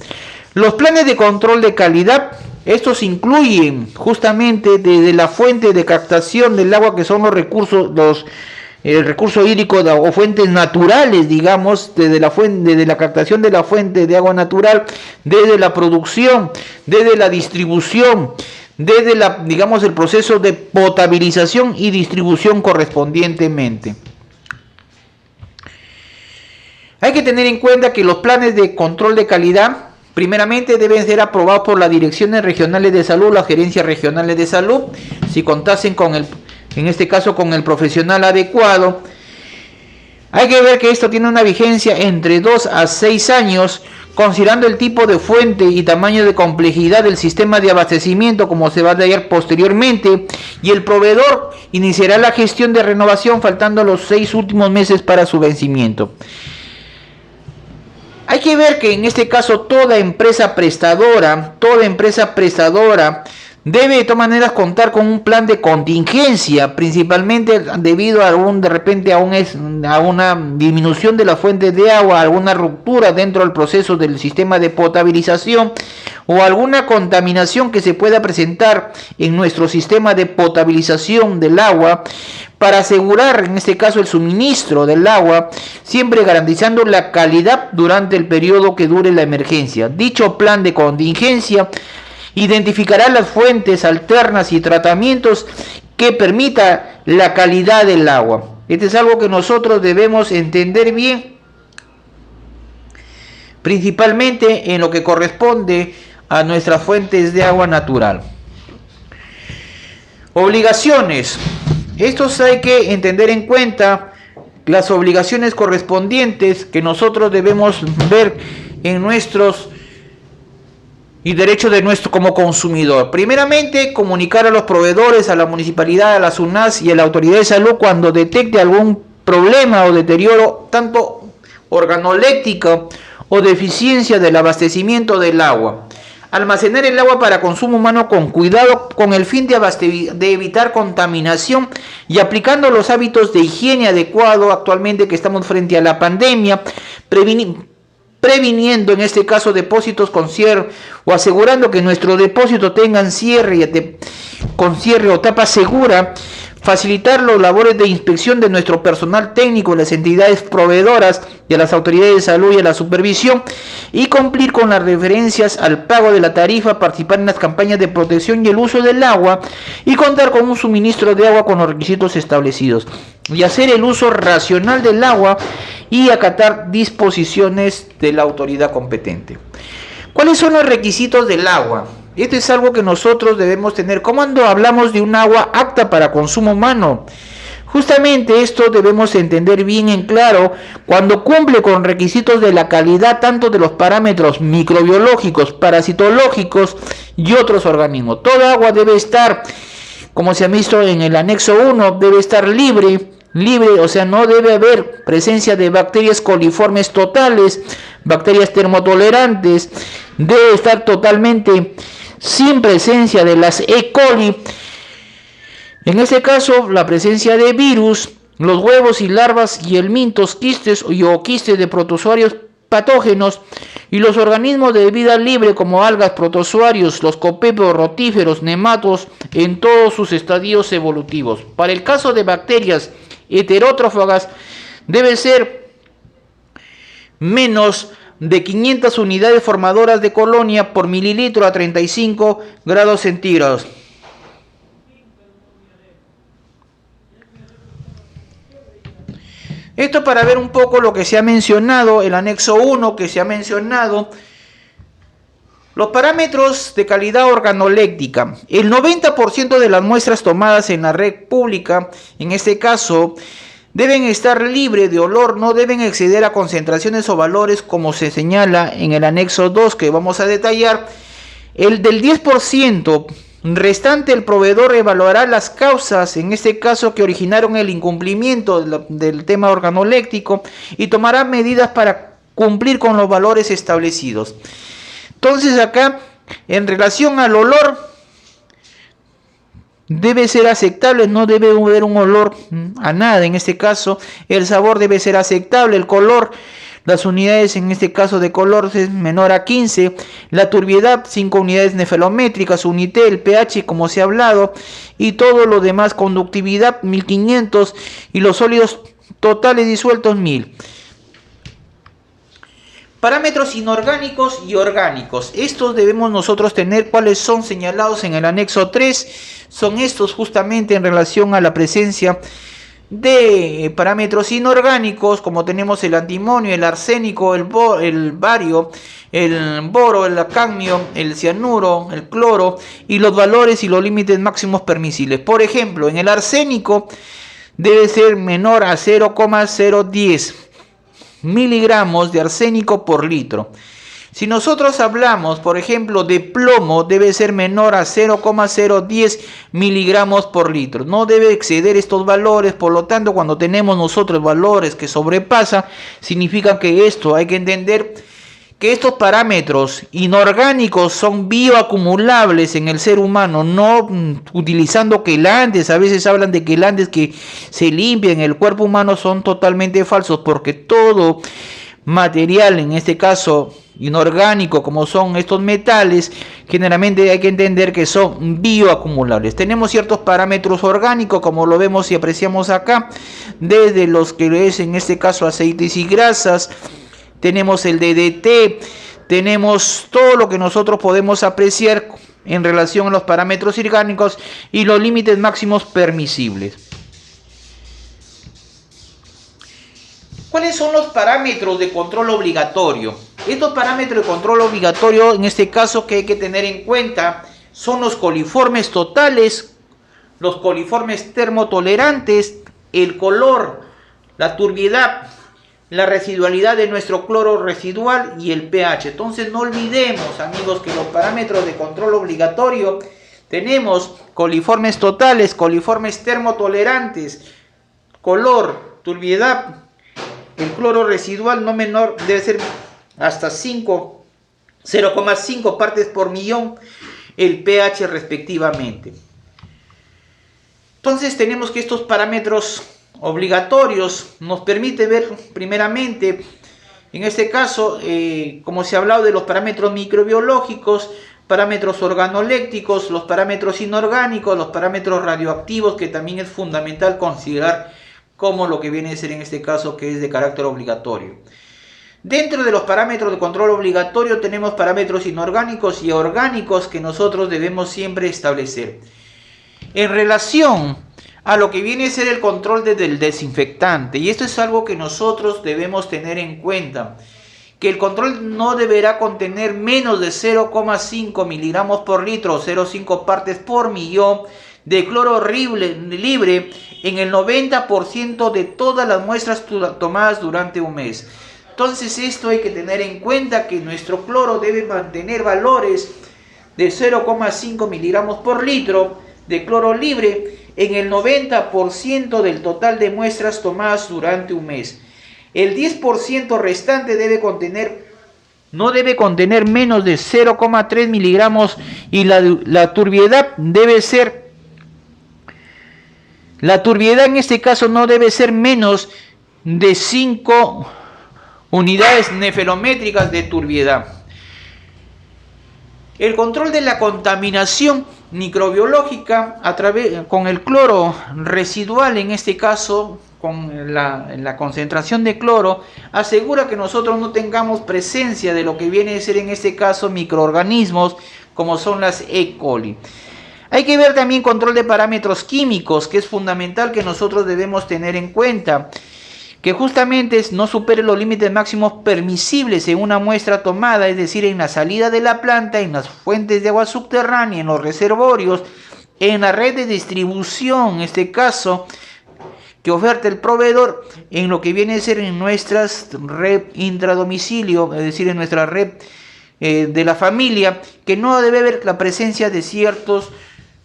Los planes de control de calidad, estos incluyen justamente desde la fuente de captación del agua, que son los recursos, el recurso hídrico o fuentes naturales, digamos, desde la captación de la fuente de agua natural, desde la producción, desde la distribución, desde el proceso de potabilización y distribución correspondientemente. Hay que tener en cuenta que los planes de control de calidad primeramente deben ser aprobados por las direcciones regionales de salud, las gerencias regionales de salud, si contasen en este caso con el profesional adecuado. Hay que ver que esto tiene una vigencia entre 2 a 6 años, considerando el tipo de fuente y tamaño de complejidad del sistema de abastecimiento, como se va a detallar posteriormente, y el proveedor iniciará la gestión de renovación faltando los 6 últimos meses para su vencimiento. Hay que ver que en este caso toda empresa prestadora debe de todas maneras contar con un plan de contingencia, principalmente debido a una disminución de las fuentes de agua, alguna ruptura dentro del proceso del sistema de potabilización o alguna contaminación que se pueda presentar en nuestro sistema de potabilización del agua, para asegurar en este caso el suministro del agua, siempre garantizando la calidad durante el periodo que dure la emergencia. Dicho plan de contingencia identificará las fuentes alternas y tratamientos que permita la calidad del agua. Este es algo que nosotros debemos entender bien, principalmente en lo que corresponde a nuestras fuentes de agua natural. Obligaciones. Estos hay que entender en cuenta las obligaciones correspondientes que nosotros debemos ver en nuestros y derechos de nuestro como consumidor. Primeramente, comunicar a los proveedores, a la municipalidad, a la SUNAS y a la autoridad de salud cuando detecte algún problema o deterioro, tanto organoléptico o deficiencia del abastecimiento del agua. Almacenar el agua para consumo humano con cuidado, con el fin de evitar contaminación y aplicando los hábitos de higiene adecuado actualmente que estamos frente a la pandemia, previniendo en este caso depósitos con cierre o asegurando que nuestros depósitos tengan cierre con cierre o tapa segura. Facilitar los labores de inspección de nuestro personal técnico, las entidades proveedoras y a las autoridades de salud y a la supervisión, y cumplir con las referencias al pago de la tarifa, participar en las campañas de protección y el uso del agua, y contar con un suministro de agua con los requisitos establecidos, y hacer el uso racional del agua y acatar disposiciones de la autoridad competente. ¿Cuáles son los requisitos del agua? Esto es algo que nosotros debemos tener cuando hablamos de un agua apta para consumo humano. Justamente esto debemos entender bien en claro cuando cumple con requisitos de la calidad tanto de los parámetros microbiológicos, parasitológicos y otros organismos. Toda agua debe estar, como se ha visto en el anexo 1, debe estar libre libre, o sea, no debe haber presencia de bacterias coliformes totales, bacterias termotolerantes, debe estar totalmente sin presencia de las E. coli. En este caso, la presencia de virus, los huevos y larvas y helmintos, quistes o quistes de protozoarios patógenos y los organismos de vida libre como algas, protozoarios, los copépodos, rotíferos, nematos en todos sus estadios evolutivos. Para el caso de bacterias heterótrofagas debe ser menos de 500 unidades formadoras de colonia por mililitro a 35 grados centígrados. Esto para ver un poco lo que se ha mencionado, el anexo 1 que se ha mencionado, los parámetros de calidad organoléctrica. El 90% de las muestras tomadas en la red pública, en este caso, deben estar libres de olor, no deben exceder a concentraciones o valores como se señala en el anexo 2 que vamos a detallar. El del 10% restante, el proveedor evaluará las causas, en este caso que originaron el incumplimiento del tema organoléctrico, y tomará medidas para cumplir con los valores establecidos. Entonces acá, en relación al olor, debe ser aceptable, no debe haber un olor a nada. En este caso, el sabor debe ser aceptable, el color, las unidades en este caso de color es menor a 15, la turbiedad 5 unidades nefelométricas, unité, el pH como se ha hablado, y todo lo demás, conductividad 1500 y los sólidos totales disueltos 1000. Parámetros inorgánicos y orgánicos. Estos debemos nosotros tener cuáles son señalados en el anexo 3. Son estos justamente en relación a la presencia de parámetros inorgánicos, como tenemos el antimonio, el arsénico, el bario, el boro, el cadmio, el cianuro, el cloro, y los valores y los límites máximos permisibles. Por ejemplo, en el arsénico debe ser menor a 0,010 miligramos de arsénico por litro. Si nosotros hablamos, por ejemplo, de plomo, debe ser menor a 0,010 miligramos por litro. No debe exceder estos valores, por lo tanto, cuando tenemos nosotros valores que sobrepasan, significa que esto hay que entender que estos parámetros inorgánicos son bioacumulables en el ser humano, no utilizando quelantes. A veces hablan de quelantes que se limpian en el cuerpo humano, son totalmente falsos, porque todo material, en este caso inorgánico, como son estos metales, generalmente hay que entender que son bioacumulables. Tenemos ciertos parámetros orgánicos, como lo vemos y apreciamos acá, desde los que es en este caso aceites y grasas, tenemos el DDT, tenemos todo lo que nosotros podemos apreciar en relación a los parámetros orgánicos y los límites máximos permisibles. ¿Cuáles son los parámetros de control obligatorio? Estos parámetros de control obligatorio, en este caso, que hay que tener en cuenta, son los coliformes totales, los coliformes termotolerantes, el color, la turbiedad, la residualidad de nuestro cloro residual y el pH. Entonces no olvidemos, amigos, que los parámetros de control obligatorio tenemos coliformes totales, coliformes termotolerantes, color, turbiedad, el cloro residual no menor, debe ser hasta 0,5 partes por millón, el pH respectivamente. Entonces tenemos que estos parámetros obligatorios nos permite ver primeramente, en este caso, como se ha hablado de los parámetros microbiológicos, parámetros organoléctricos, los parámetros inorgánicos, los parámetros radioactivos, que también es fundamental considerar como lo que viene a ser en este caso, que es de carácter obligatorio. Dentro de los parámetros de control obligatorio tenemos parámetros inorgánicos y orgánicos que nosotros debemos siempre establecer. En relación a lo que viene a ser el control del desinfectante, y esto es algo que nosotros debemos tener en cuenta, que el control no deberá contener menos de 0,5 miligramos por litro o 0,5 partes por millón de cloro libre en el 90% de todas las muestras tomadas durante un mes. Entonces esto hay que tener en cuenta, que nuestro cloro debe mantener valores de 0,5 miligramos por litro de cloro libre en el 90% del total de muestras tomadas durante un mes. El 10% restante no debe contener menos de 0,3 miligramos y la turbiedad en este caso no debe ser menos de 5 unidades nefelométricas de turbiedad. El control de la contaminación microbiológica con el cloro residual, en este caso con la concentración de cloro, asegura que nosotros no tengamos presencia de lo que viene a ser en este caso microorganismos como son las E. coli. Hay que ver también control de parámetros químicos, que es fundamental que nosotros debemos tener en cuenta, que justamente no supere los límites máximos permisibles en una muestra tomada, es decir, en la salida de la planta, en las fuentes de agua subterránea, en los reservorios, en la red de distribución, en este caso, que oferta el proveedor, en lo que viene a ser en nuestras red intradomicilio, es decir, en nuestra red de la familia, que no debe haber la presencia de ciertos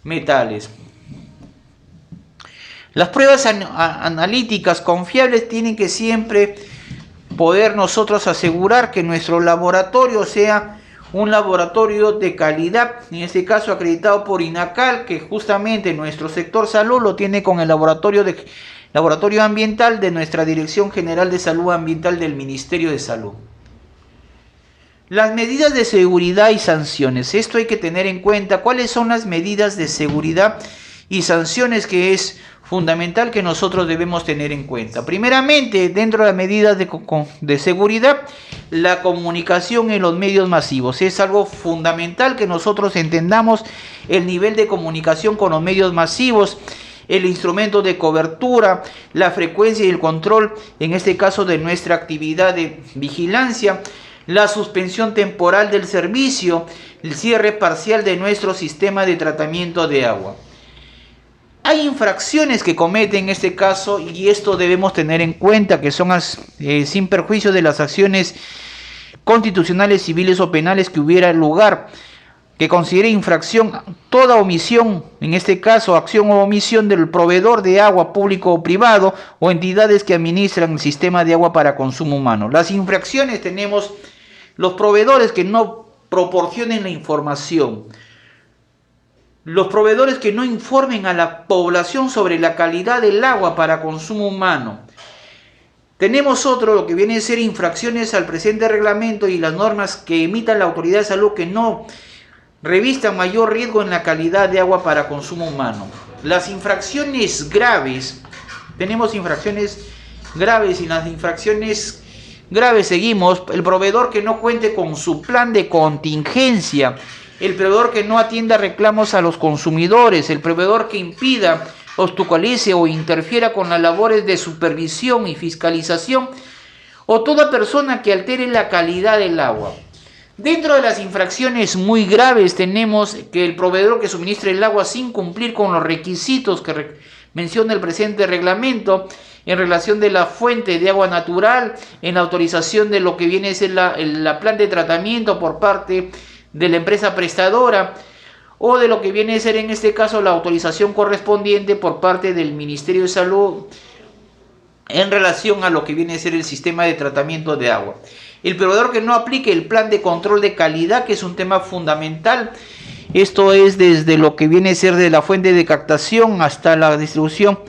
metales. Las pruebas analíticas confiables tienen que siempre poder nosotros asegurar que nuestro laboratorio sea un laboratorio de calidad, en este caso acreditado por INACAL, que justamente nuestro sector salud lo tiene con el laboratorio ambiental de nuestra Dirección General de Salud Ambiental del Ministerio de Salud. Las medidas de seguridad y sanciones. Esto hay que tener en cuenta. ¿Cuáles son las medidas de seguridad y sanciones que es fundamental que nosotros debemos tener en cuenta? Primeramente, dentro de las medidas de seguridad, la comunicación en los medios masivos. Es algo fundamental que nosotros entendamos el nivel de comunicación con los medios masivos, el instrumento de cobertura, la frecuencia y el control, en este caso de nuestra actividad de vigilancia, la suspensión temporal del servicio, el cierre parcial de nuestro sistema de tratamiento de agua. Hay infracciones que cometen en este caso y esto debemos tener en cuenta, que son sin perjuicio de las acciones constitucionales, civiles o penales que hubiera lugar, que considere infracción toda omisión, en este caso acción o omisión del proveedor de agua público o privado o entidades que administran el sistema de agua para consumo humano. Las infracciones tenemos los proveedores que no proporcionen la información, los proveedores que no informen a la población sobre la calidad del agua para consumo humano. Tenemos lo que viene a ser infracciones al presente reglamento y las normas que emita la Autoridad de Salud que no revistan mayor riesgo en la calidad de agua para consumo humano. Las infracciones graves, tenemos infracciones graves y las infracciones graves seguimos: el proveedor que no cuente con su plan de contingencia, el proveedor que no atienda reclamos a los consumidores, el proveedor que impida, obstaculice o interfiera con las labores de supervisión y fiscalización, o toda persona que altere la calidad del agua. Dentro de las infracciones muy graves tenemos que el proveedor que suministre el agua sin cumplir con los requisitos que menciona el presente reglamento en relación de la fuente de agua natural, en la autorización de lo que viene a ser la plan de tratamiento por parte de la empresa prestadora, o de lo que viene a ser en este caso la autorización correspondiente por parte del Ministerio de Salud en relación a lo que viene a ser el sistema de tratamiento de agua. El proveedor que no aplique el plan de control de calidad, que es un tema fundamental. Esto es desde lo que viene a ser de la fuente de captación hasta la distribución,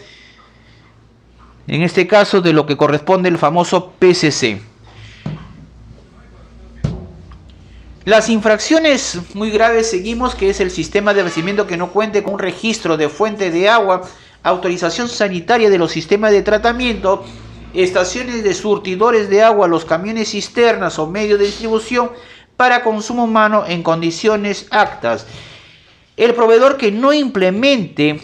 en este caso de lo que corresponde el famoso PCC. Las infracciones muy graves seguimos, que es el sistema de abastecimiento que no cuente con un registro de fuente de agua, autorización sanitaria de los sistemas de tratamiento, estaciones de surtidores de agua, los camiones cisternas o medios de distribución para consumo humano en condiciones aptas. El proveedor que no implemente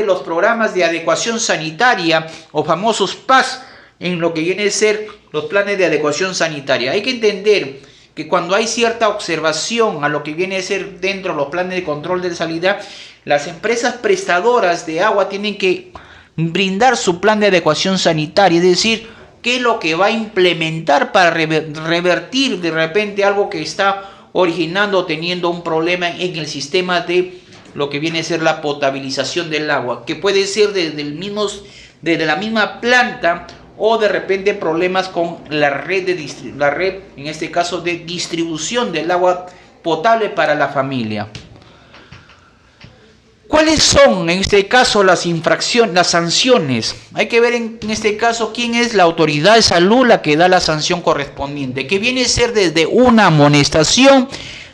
los programas de adecuación sanitaria o famosos PAS en lo que viene a ser los planes de adecuación sanitaria. Hay que entender que cuando hay cierta observación a lo que viene a ser dentro de los planes de control de salida, las empresas prestadoras de agua tienen que brindar su plan de adecuación sanitaria, es decir, qué es lo que va a implementar para revertir de repente algo que está originando o teniendo un problema en el sistema de lo que viene a ser la potabilización del agua, que puede ser desde la misma planta o de repente problemas con la red, en este caso de distribución del agua potable para la familia. ¿Cuáles son en este caso las sanciones? Hay que ver en este caso quién es la autoridad de salud la que da la sanción correspondiente, que viene a ser desde una amonestación,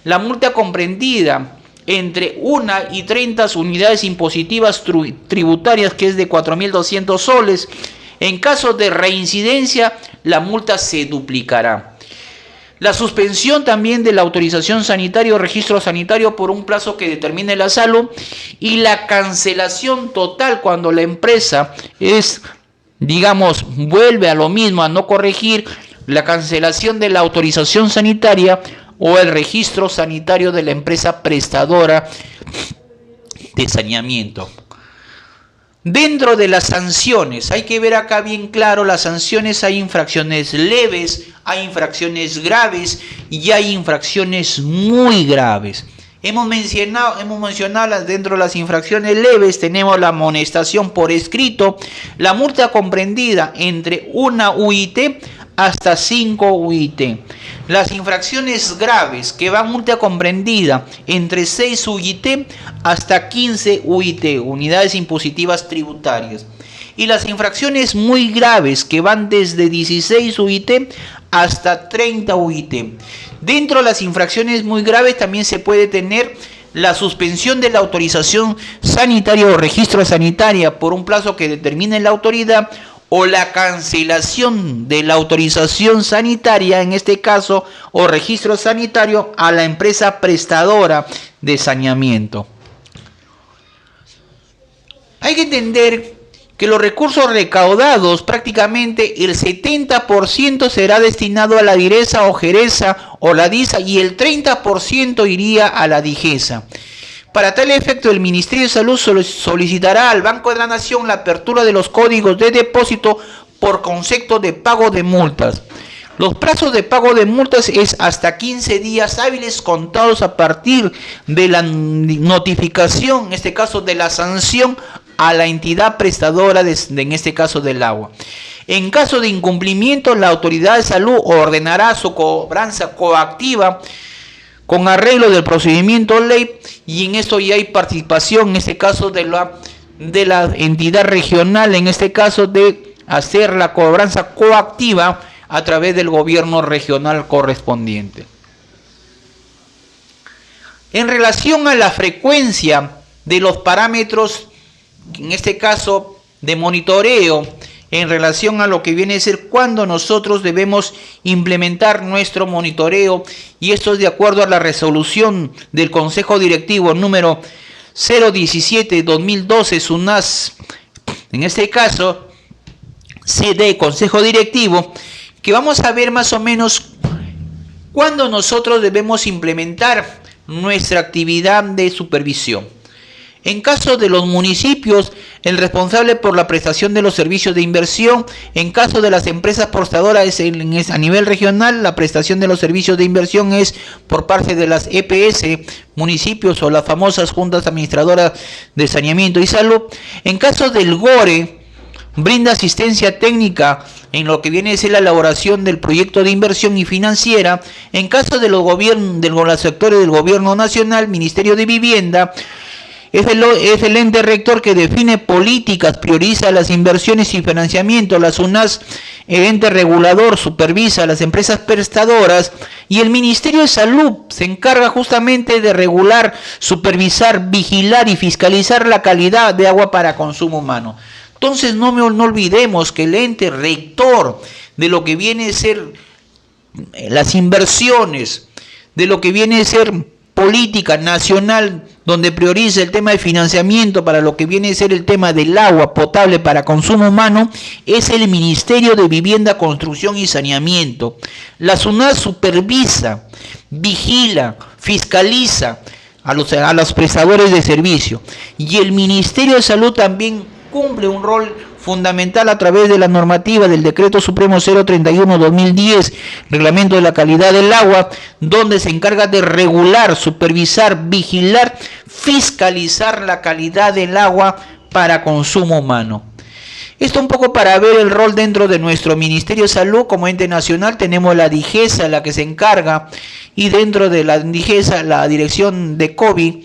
la multa comprendida entre 1 y 30 unidades impositivas tributarias, que es de 4.200 soles. En caso de reincidencia, la multa se duplicará. La suspensión también de la autorización sanitaria o registro sanitario por un plazo que determine la salud, y la cancelación total cuando la empresa vuelve a lo mismo, a no corregir la cancelación de la autorización sanitaria o el registro sanitario de la empresa prestadora de saneamiento. Dentro de las sanciones, hay que ver acá bien claro, las sanciones: hay infracciones leves, hay infracciones graves y hay infracciones muy graves. Hemos mencionado dentro de las infracciones leves, tenemos la amonestación por escrito, la multa comprendida entre 1 UIT hasta 5 UIT. Las infracciones graves, que van multa comprendida entre 6 UIT hasta 15 UIT, unidades impositivas tributarias. Y las infracciones muy graves, que van desde 16 UIT hasta 30 UIT. Dentro de las infracciones muy graves también se puede tener la suspensión de la autorización sanitaria o registro sanitaria por un plazo que determine la autoridad, o la cancelación de la autorización sanitaria, en este caso, o registro sanitario, a la empresa prestadora de saneamiento. Hay que entender que los recursos recaudados, prácticamente el 70% será destinado a la Direza o Jereza o la DISA, y el 30% iría a la DIGESA. Para tal efecto, el Ministerio de Salud solicitará al Banco de la Nación la apertura de los códigos de depósito por concepto de pago de multas. Los plazos de pago de multas es hasta 15 días hábiles contados a partir de la notificación, en este caso de la sanción, a la entidad prestadora en este caso del agua. En caso de incumplimiento, la autoridad de salud ordenará su cobranza coactiva con arreglo del procedimiento ley, y en esto ya hay participación, en este caso de la entidad regional, en este caso de hacer la cobranza coactiva a través del gobierno regional correspondiente. En relación a la frecuencia de los parámetros, en este caso de monitoreo, en relación a lo que viene a ser cuando nosotros debemos implementar nuestro monitoreo, y esto es de acuerdo a la resolución del Consejo Directivo número 017-2012 SUNAS, en este caso CD Consejo Directivo, que vamos a ver más o menos cuándo nosotros debemos implementar nuestra actividad de supervisión. En caso de los municipios, el responsable por la prestación de los servicios de inversión. En caso de las empresas prestadoras a nivel regional, la prestación de los servicios de inversión es por parte de las EPS, municipios, o las famosas juntas administradoras de saneamiento y salud. En caso del GORE, brinda asistencia técnica en lo que viene a ser la elaboración del proyecto de inversión y financiera. En caso de los sectores del gobierno nacional, Ministerio de Vivienda es el ente rector que define políticas, prioriza las inversiones y financiamiento. La SUNAS, el ente regulador, supervisa las empresas prestadoras, y el Ministerio de Salud se encarga justamente de regular, supervisar, vigilar y fiscalizar la calidad de agua para consumo humano. Entonces no olvidemos que el ente rector de lo que viene a ser las inversiones, de lo que viene a ser política nacional, donde prioriza el tema de financiamiento para lo que viene a ser el tema del agua potable para consumo humano, es el Ministerio de Vivienda, Construcción y Saneamiento. La SUNAS supervisa, vigila, fiscaliza a los prestadores de servicio, y el Ministerio de Salud también cumple un rol fundamental a través de la normativa del Decreto Supremo 031/2010, Reglamento de la Calidad del Agua, donde se encarga de regular, supervisar, vigilar, fiscalizar la calidad del agua para consumo humano. Esto un poco para ver el rol dentro de nuestro Ministerio de Salud. Como ente nacional tenemos la DIGESA, la que se encarga, y dentro de la DIGESA la Dirección de COVID,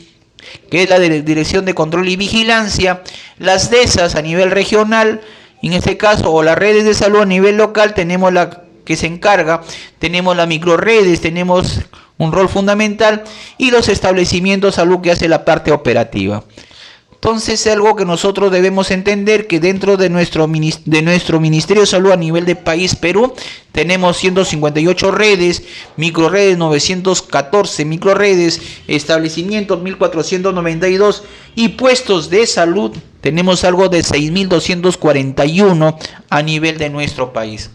que es la Dirección de Control y Vigilancia, las DESAS a nivel regional, en este caso, o las redes de salud a nivel local, tenemos la que se encarga, tenemos las microredes, tenemos un rol fundamental, y los establecimientos de salud que hace la parte operativa. Entonces es algo que nosotros debemos entender, que dentro de nuestro Ministerio de Salud a nivel de país Perú tenemos 158 redes, microredes 914 microredes, establecimientos 1492 y puestos de salud tenemos algo de 6241 a nivel de nuestro país.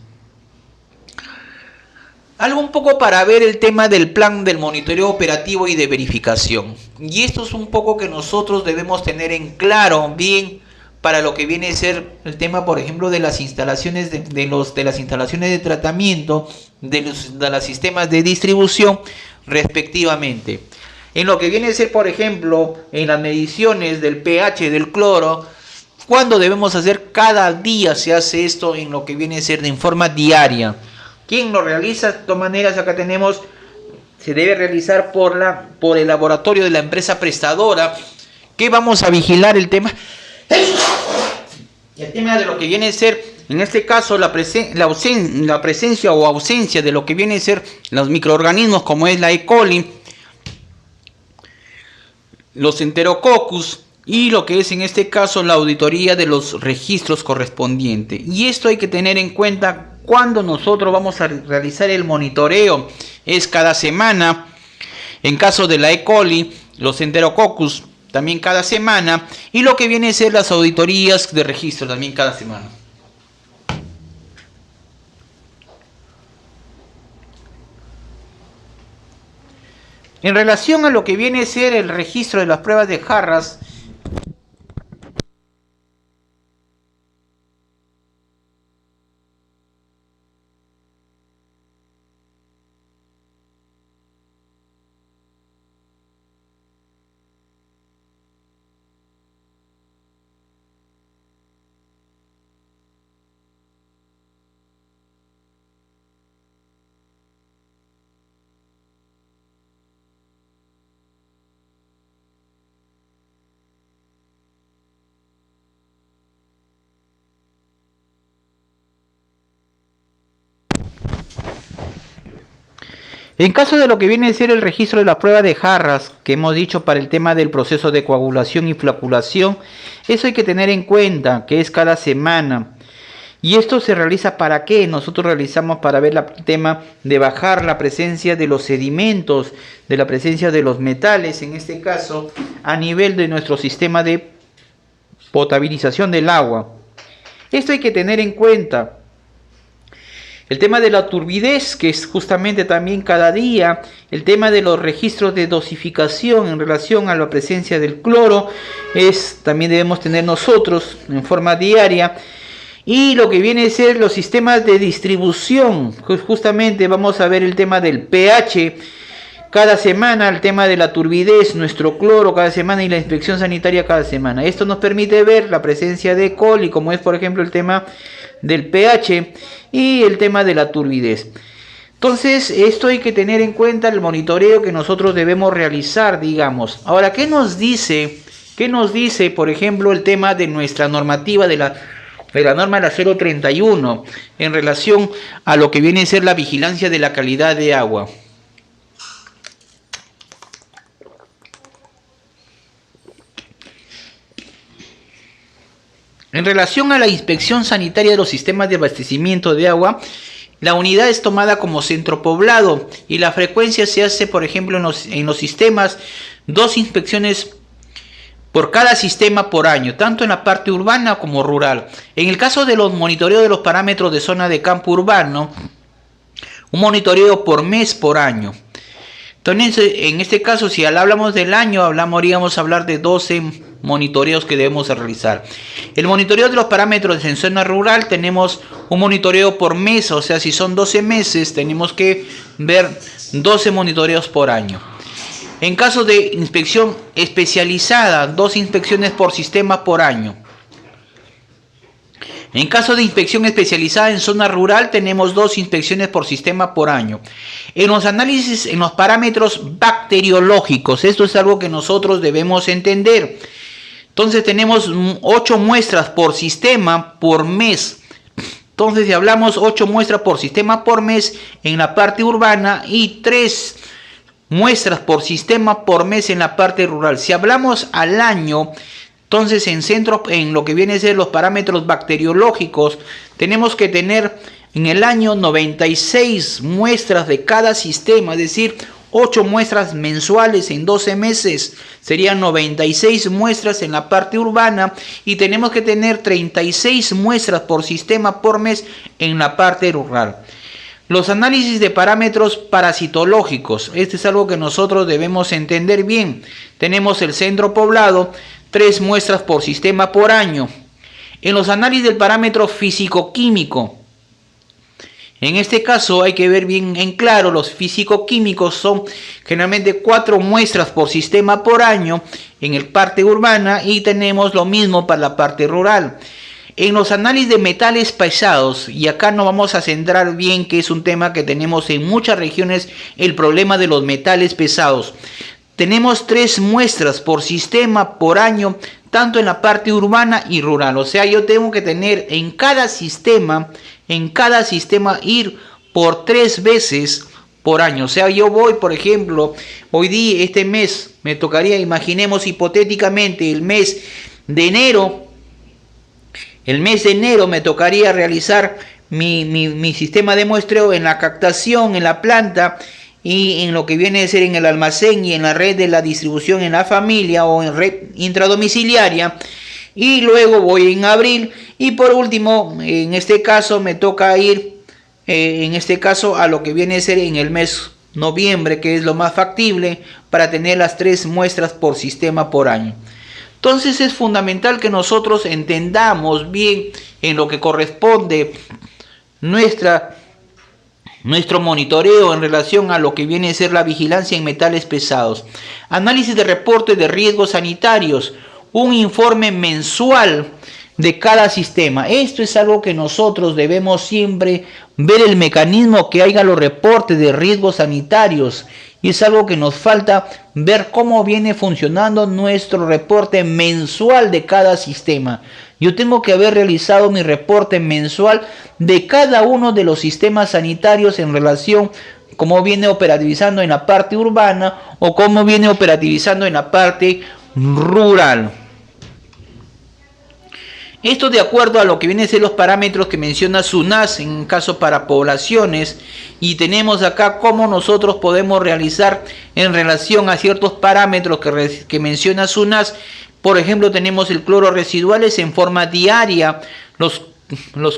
Algo un poco para ver el tema del plan del monitoreo operativo y de verificación. Y esto es un poco que nosotros debemos tener en claro bien para lo que viene a ser el tema, por ejemplo, de las instalaciones de las instalaciones de tratamiento, de los sistemas de distribución, respectivamente. En lo que viene a ser, por ejemplo, en las mediciones del pH del cloro, ¿cuándo debemos hacer? Cada día se hace esto en lo que viene a ser de forma diaria. ¿Quién lo realiza? De todas maneras, acá tenemos, se debe realizar por el laboratorio de la empresa prestadora, que vamos a vigilar el tema. El tema de lo que viene a ser, en este caso, la presencia o ausencia de lo que viene a ser los microorganismos, como es la E. coli, los Enterococcus, y lo que es en este caso la auditoría de los registros correspondientes. Y esto hay que tener en cuenta cuando nosotros vamos a realizar el monitoreo. Es cada semana. En caso de la E. coli, los Enterococcus también cada semana, y lo que viene a ser las auditorías de registro también cada semana. En relación a lo que viene a ser el registro de las pruebas de jarras, en caso de lo que viene a ser el registro de la prueba de jarras, que hemos dicho para el tema del proceso de coagulación y floculación, eso hay que tener en cuenta, que es cada semana. ¿Y esto se realiza para qué? Nosotros realizamos para ver el tema de bajar la presencia de los sedimentos, de la presencia de los metales, en este caso, a nivel de nuestro sistema de potabilización del agua. Esto hay que tener en cuenta. El tema de la turbidez, que es justamente también cada día. El tema de los registros de dosificación en relación a la presencia del cloro, también debemos tener nosotros en forma diaria. Y lo que viene a ser los sistemas de distribución, pues justamente vamos a ver el tema del pH cada semana, el tema de la turbidez, nuestro cloro cada semana y la inspección sanitaria cada semana. Esto nos permite ver la presencia de E. coli, como es por ejemplo el tema del pH y el tema de la turbidez. Entonces, esto hay que tener en cuenta el monitoreo que nosotros debemos realizar, digamos. Ahora, ¿qué nos dice, por ejemplo, el tema de nuestra normativa de la norma de la 031 en relación a lo que viene a ser la vigilancia de la calidad de agua? En relación a la inspección sanitaria de los sistemas de abastecimiento de agua, la unidad es tomada como centro poblado y la frecuencia se hace, por ejemplo, en los sistemas, 2 inspecciones por cada sistema por año, tanto en la parte urbana como rural. En el caso de los monitoreos de los parámetros de zona de campo urbano, un monitoreo por mes por año. Entonces, en este caso, si hablamos del año, podríamos hablar de 12 monitoreos que debemos realizar. El monitoreo de los parámetros en zona rural, tenemos un monitoreo por mes, o sea, si son 12 meses, tenemos que ver 12 monitoreos por año. En caso de inspección especializada, 2 inspecciones por sistema por año. En caso de inspección especializada en zona rural, tenemos 2 inspecciones por sistema por año. En los análisis, en los parámetros bacteriológicos, esto es algo que nosotros debemos entender. Entonces tenemos 8 muestras por sistema por mes. Entonces si hablamos 8 muestras por sistema por mes en la parte urbana y 3 muestras por sistema por mes en la parte rural. Si hablamos al año, entonces en lo que viene a ser los parámetros bacteriológicos, tenemos que tener en el año 96 muestras de cada sistema, es decir, 8 muestras mensuales en 12 meses, serían 96 muestras en la parte urbana, y tenemos que tener 36 muestras por sistema por mes en la parte rural. Los análisis de parámetros parasitológicos, este es algo que nosotros debemos entender bien. Tenemos el centro poblado, 3 muestras por sistema por año. En los análisis del parámetro físico-químico, en este caso hay que ver bien en claro, los físico-químicos son generalmente 4 muestras por sistema por año en la parte urbana, y tenemos lo mismo para la parte rural. En los análisis de metales pesados, y acá nos vamos a centrar bien, que es un tema que tenemos en muchas regiones, el problema de los metales pesados. Tenemos 3 muestras por sistema por año, tanto en la parte urbana y rural. O sea, yo tengo que tener en cada sistema ir por 3 veces por año. O sea, yo voy, por ejemplo, hoy día, este mes, me tocaría, imaginemos hipotéticamente, el mes de enero me tocaría realizar mi sistema de muestreo en la captación, en la planta, y en lo que viene a ser en el almacén y en la red de la distribución en la familia o en red intradomiciliaria. Y luego voy en abril, y por último, en este caso me toca ir a lo que viene a ser en el mes noviembre, que es lo más factible para tener las 3 muestras por sistema por año. Entonces es fundamental que nosotros entendamos bien en lo que corresponde nuestro monitoreo en relación a lo que viene a ser la vigilancia en metales pesados. Análisis de reporte de riesgos sanitarios, un informe mensual de cada sistema. Esto es algo que nosotros debemos siempre ver, el mecanismo que haya los reportes de riesgos sanitarios, y es algo que nos falta ver cómo viene funcionando nuestro reporte mensual de cada sistema. Yo tengo que haber realizado mi reporte mensual de cada uno de los sistemas sanitarios en relación a cómo viene operativizando en la parte urbana o cómo viene operativizando en la parte rural. Esto de acuerdo a lo que vienen a ser los parámetros que menciona SUNAS en caso para poblaciones, y tenemos acá cómo nosotros podemos realizar en relación a ciertos parámetros que menciona SUNAS. Por ejemplo, tenemos el cloro residuales en forma diaria, los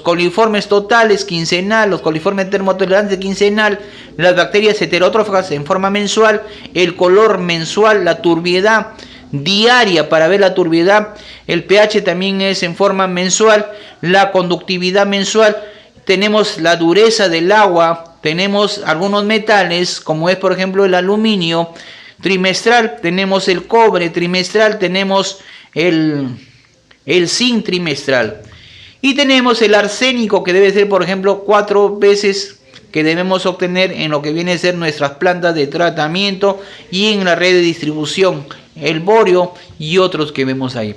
coliformes totales quincenal, los coliformes termotolerantes quincenal, las bacterias heterótrofas en forma mensual, el color mensual, la turbiedad diaria para ver la turbiedad, el pH también es en forma mensual, la conductividad mensual, tenemos la dureza del agua, tenemos algunos metales como es por ejemplo el aluminio trimestral, tenemos el cobre trimestral, tenemos el zinc trimestral, y tenemos el arsénico que debe ser por ejemplo 4 veces que debemos obtener en lo que viene a ser nuestras plantas de tratamiento y en la red de distribución, el borio y otros que vemos ahí.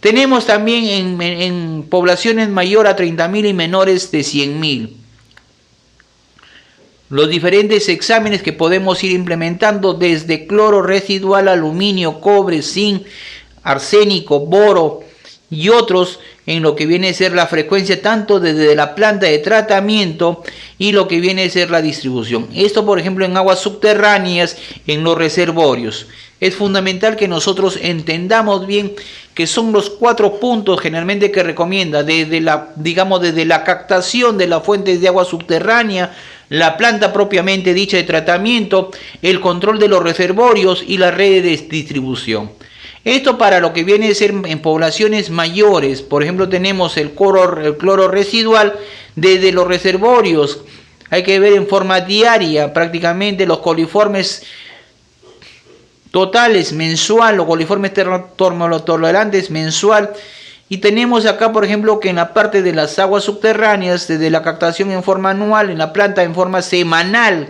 Tenemos también en poblaciones mayor a 30.000 y menores de 100.000 los diferentes exámenes que podemos ir implementando, desde cloro residual, aluminio, cobre, zinc, arsénico, boro y otros, en lo que viene a ser la frecuencia tanto desde la planta de tratamiento y lo que viene a ser la distribución. Esto por ejemplo en aguas subterráneas, en los reservorios. Es fundamental que nosotros entendamos bien que son los 4 puntos generalmente que recomienda, desde la captación de las fuentes de agua subterránea, la planta propiamente dicha de tratamiento, el control de los reservorios y la red de distribución. Esto para lo que viene a ser en poblaciones mayores. Por ejemplo, tenemos el cloro residual desde los reservorios. Hay que ver en forma diaria prácticamente los coliformes totales mensual o coliformes tolerantes mensual. Y tenemos acá, por ejemplo, que en la parte de las aguas subterráneas, desde la captación en forma anual, en la planta en forma semanal,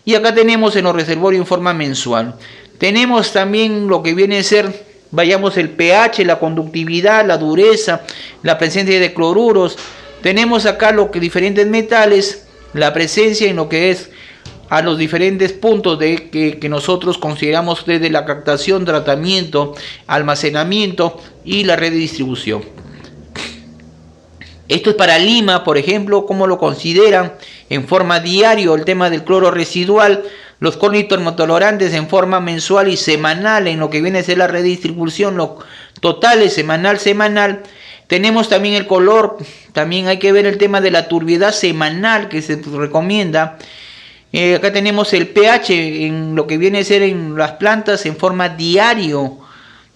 y acá tenemos en los reservorios en forma mensual. Tenemos también lo que viene a ser, vayamos, el pH, la conductividad, la dureza, la presencia de cloruros. Tenemos acá lo que diferentes metales, la presencia en lo que es a los diferentes puntos que nosotros consideramos desde la captación, tratamiento, almacenamiento y la red de distribución. Esto es para Lima, por ejemplo, cómo lo consideran en forma diaria el tema del cloro residual, los cólicos termotolerantes en forma mensual y semanal, en lo que viene a ser la red de distribución, lo totales semanal. Tenemos también el color, también hay que ver el tema de la turbiedad semanal que se recomienda. Acá tenemos el pH en lo que viene a ser en las plantas en forma diario.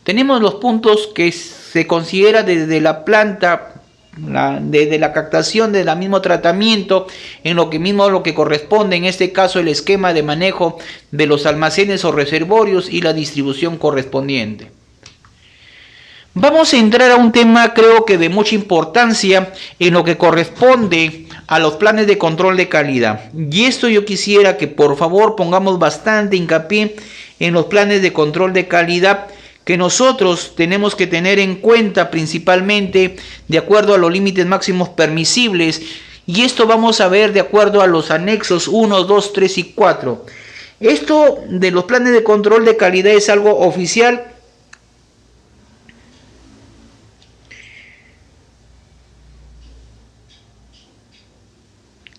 Tenemos los puntos que se considera desde la planta, desde la captación, desde el mismo tratamiento, en lo que corresponde, en este caso el esquema de manejo de los almacenes o reservorios y la distribución correspondiente. Vamos a entrar a un tema, creo que de mucha importancia, en lo que corresponde a los planes de control de calidad. Y esto yo quisiera que por favor pongamos bastante hincapié en los planes de control de calidad que nosotros tenemos que tener en cuenta principalmente de acuerdo a los límites máximos permisibles. Y esto vamos a ver de acuerdo a los anexos 1, 2, 3 y 4. Esto de los planes de control de calidad es algo oficial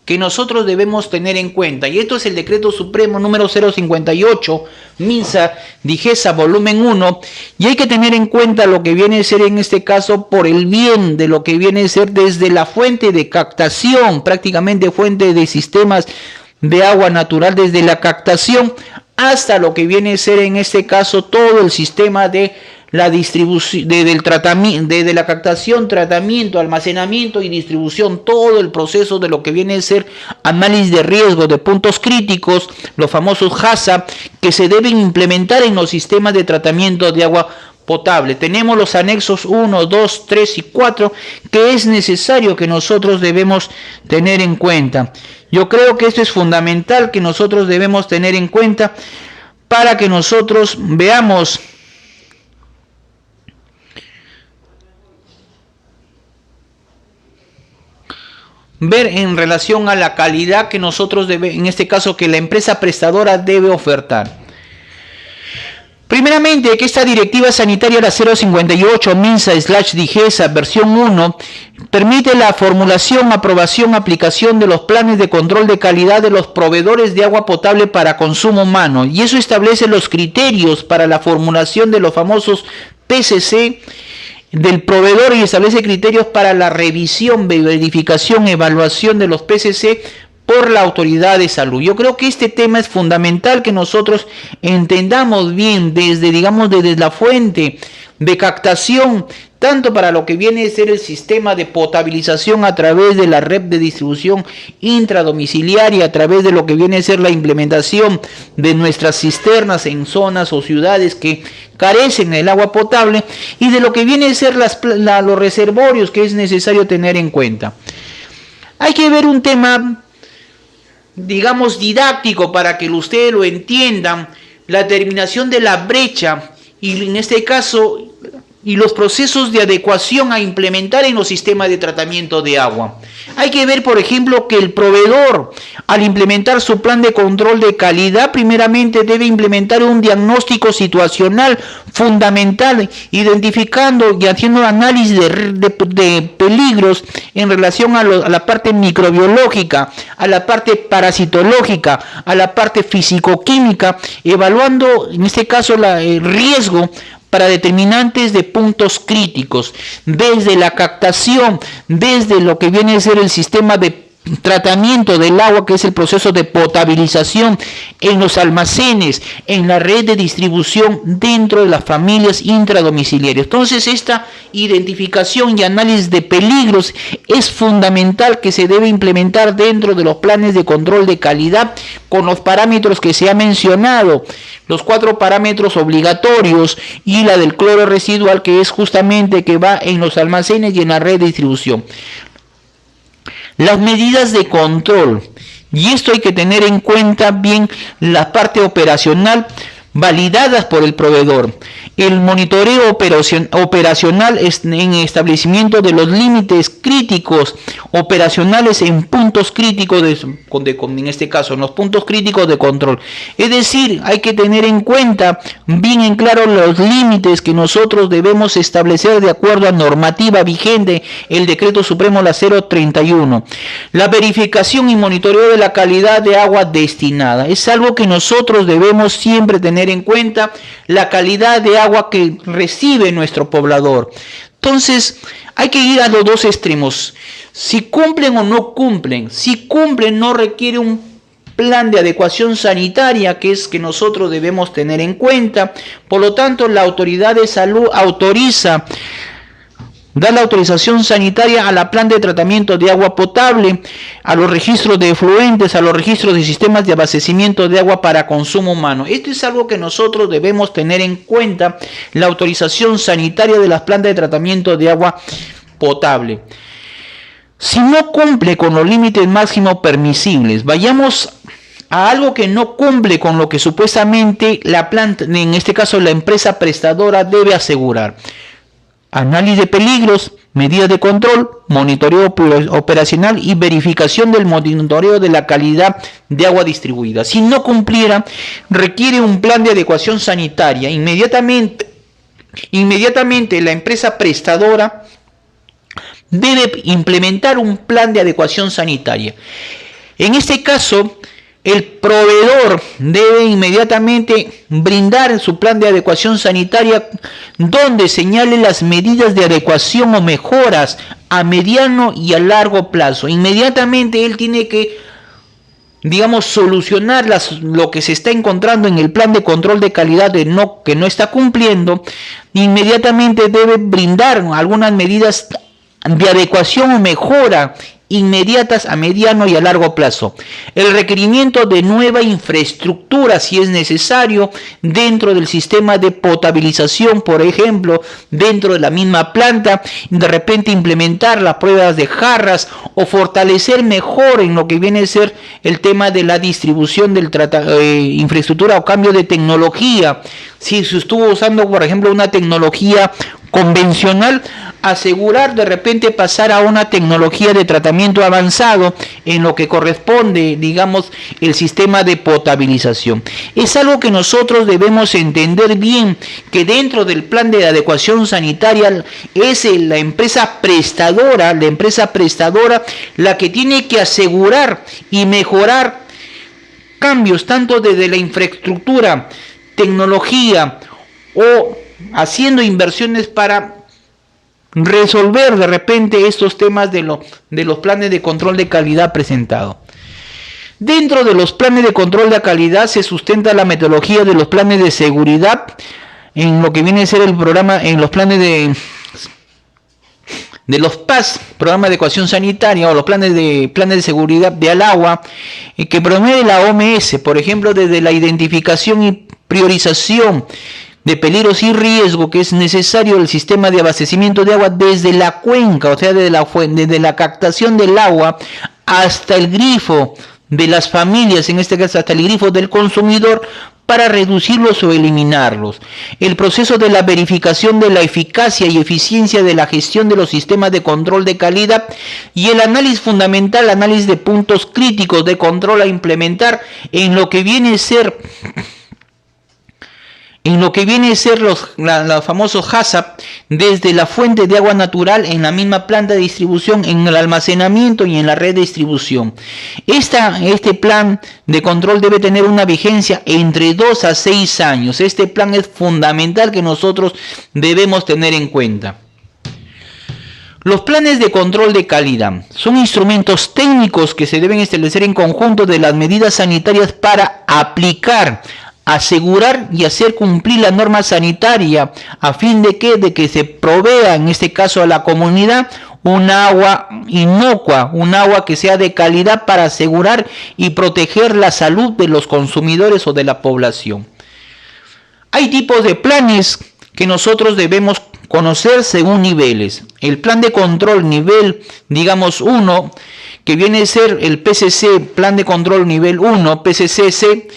que nosotros debemos tener en cuenta, y esto es el decreto supremo número 058 MINSA DIGESA volumen 1, y hay que tener en cuenta lo que viene a ser en este caso por el bien de lo que viene a ser desde la fuente de captación, prácticamente fuente de sistemas de agua natural, desde la captación hasta lo que viene a ser en este caso todo el sistema de la distribución, desde la captación, tratamiento, almacenamiento y distribución, todo el proceso de lo que viene a ser análisis de riesgo de puntos críticos, los famosos HACCP, que se deben implementar en los sistemas de tratamiento de agua potable. Tenemos los anexos 1, 2, 3 y 4 que es necesario que nosotros debemos tener en cuenta. Yo creo que esto es fundamental que nosotros debemos tener en cuenta para que nosotros veamos ver en relación a la calidad que nosotros en este caso que la empresa prestadora debe ofertar. Primeramente, que esta directiva sanitaria, la 058 MINSA/DIGESA versión 1, permite la formulación, aprobación, aplicación de los planes de control de calidad de los proveedores de agua potable para consumo humano, y eso establece los criterios para la formulación de los famosos PCC del proveedor y establece criterios para la revisión, verificación, evaluación de los PCC por la autoridad de salud. Yo creo que este tema es fundamental que nosotros entendamos bien desde la fuente de captación, tanto para lo que viene a ser el sistema de potabilización a través de la red de distribución intradomiciliaria, a través de lo que viene a ser la implementación de nuestras cisternas en zonas o ciudades que carecen del agua potable, y de lo que viene a ser los reservorios que es necesario tener en cuenta. Hay que ver un tema, digamos, didáctico para que ustedes lo entiendan, la determinación de la brecha y en este caso y los procesos de adecuación a implementar en los sistemas de tratamiento de agua. Hay que ver, por ejemplo, que el proveedor, al implementar su plan de control de calidad, primeramente debe implementar un diagnóstico situacional fundamental, identificando y haciendo análisis de peligros en relación a la parte microbiológica, a la parte parasitológica, a la parte físico-química, evaluando en este caso el riesgo para determinantes de puntos críticos, desde la captación, desde lo que viene a ser el sistema de tratamiento del agua, que es el proceso de potabilización en los almacenes, en la red de distribución dentro de las familias intradomiciliarias. Entonces, esta identificación y análisis de peligros es fundamental, que se debe implementar dentro de los planes de control de calidad con los parámetros que se ha mencionado, los 4 parámetros obligatorios y la del cloro residual, que es justamente que va en los almacenes y en la red de distribución. Las medidas de control, y esto hay que tener en cuenta bien la parte operacional validadas por el proveedor. El monitoreo operacional en establecimiento de los límites críticos operacionales en puntos críticos, en este caso, en los puntos críticos de control. Es decir, hay que tener en cuenta bien en claro los límites que nosotros debemos establecer de acuerdo a normativa vigente, el Decreto Supremo la 031. La verificación y monitoreo de la calidad de agua destinada. Es algo que nosotros debemos siempre tener en cuenta, la calidad de agua que recibe nuestro poblador. Entonces, hay que ir a los dos extremos. Si cumplen o no cumplen. Si cumplen, no requiere un plan de adecuación sanitaria, que es que nosotros debemos tener en cuenta. Por lo tanto, la autoridad de salud da la autorización sanitaria a la planta de tratamiento de agua potable, a los registros de efluentes, a los registros de sistemas de abastecimiento de agua para consumo humano. Esto es algo que nosotros debemos tener en cuenta, la autorización sanitaria de las plantas de tratamiento de agua potable. Si no cumple con los límites máximos permisibles, vayamos a algo que no cumple con lo que supuestamente la planta, en este caso la empresa prestadora, debe asegurar. Análisis de peligros, medidas de control, monitoreo operacional y verificación del monitoreo de la calidad de agua distribuida. Si no cumpliera, requiere un plan de adecuación sanitaria. Inmediatamente la empresa prestadora debe implementar un plan de adecuación sanitaria. En este caso, el proveedor debe inmediatamente brindar su plan de adecuación sanitaria, donde señale las medidas de adecuación o mejoras a mediano y a largo plazo. Inmediatamente él tiene que, solucionar lo que se está encontrando en el plan de control de calidad que no está cumpliendo. Inmediatamente debe brindar algunas medidas de adecuación o mejora inmediatas a mediano y a largo plazo. El requerimiento de nueva infraestructura, si es necesario, dentro del sistema de potabilización, por ejemplo, dentro de la misma planta, de repente implementar las pruebas de jarras o fortalecer mejor en lo que viene a ser el tema de la distribución del infraestructura o cambio de tecnología. Si se estuvo usando, por ejemplo, una tecnología convencional, asegurar de repente pasar a una tecnología de tratamiento avanzado en lo que corresponde, el sistema de potabilización. Es algo que nosotros debemos entender bien, que dentro del plan de adecuación sanitaria es la empresa prestadora la que tiene que asegurar y mejorar cambios tanto desde la infraestructura, tecnología o haciendo inversiones para resolver de repente estos temas de los planes de control de calidad presentados. Dentro de los planes de control de calidad se sustenta la metodología de los planes de seguridad en lo que viene a ser el programa, en los planes de los PAS, programa de adecuación sanitaria, o los planes de seguridad del agua, que promueve la OMS, por ejemplo, desde la identificación y priorización de peligros y riesgo que es necesario el sistema de abastecimiento de agua desde la cuenca, o sea, desde la captación del agua hasta el grifo de las familias, en este caso hasta el grifo del consumidor, para reducirlos o eliminarlos. El proceso de la verificación de la eficacia y eficiencia de la gestión de los sistemas de control de calidad y el análisis fundamental, análisis de puntos críticos de control a implementar en lo que viene a ser los famosos HACCP, desde la fuente de agua natural en la misma planta de distribución, en el almacenamiento y en la red de distribución. Este plan de control debe tener una vigencia entre 2 a 6 años. Este plan es fundamental que nosotros debemos tener en cuenta. Los planes de control de calidad son instrumentos técnicos que se deben establecer en conjunto de las medidas sanitarias para aplicar, asegurar y hacer cumplir la norma sanitaria a fin de que se provea, en este caso a la comunidad, un agua inocua, un agua que sea de calidad para asegurar y proteger la salud de los consumidores o de la población. Hay tipos de planes que nosotros debemos conocer según niveles. El plan de control nivel, digamos 1, que viene a ser el PCC, plan de control nivel 1, PCCC,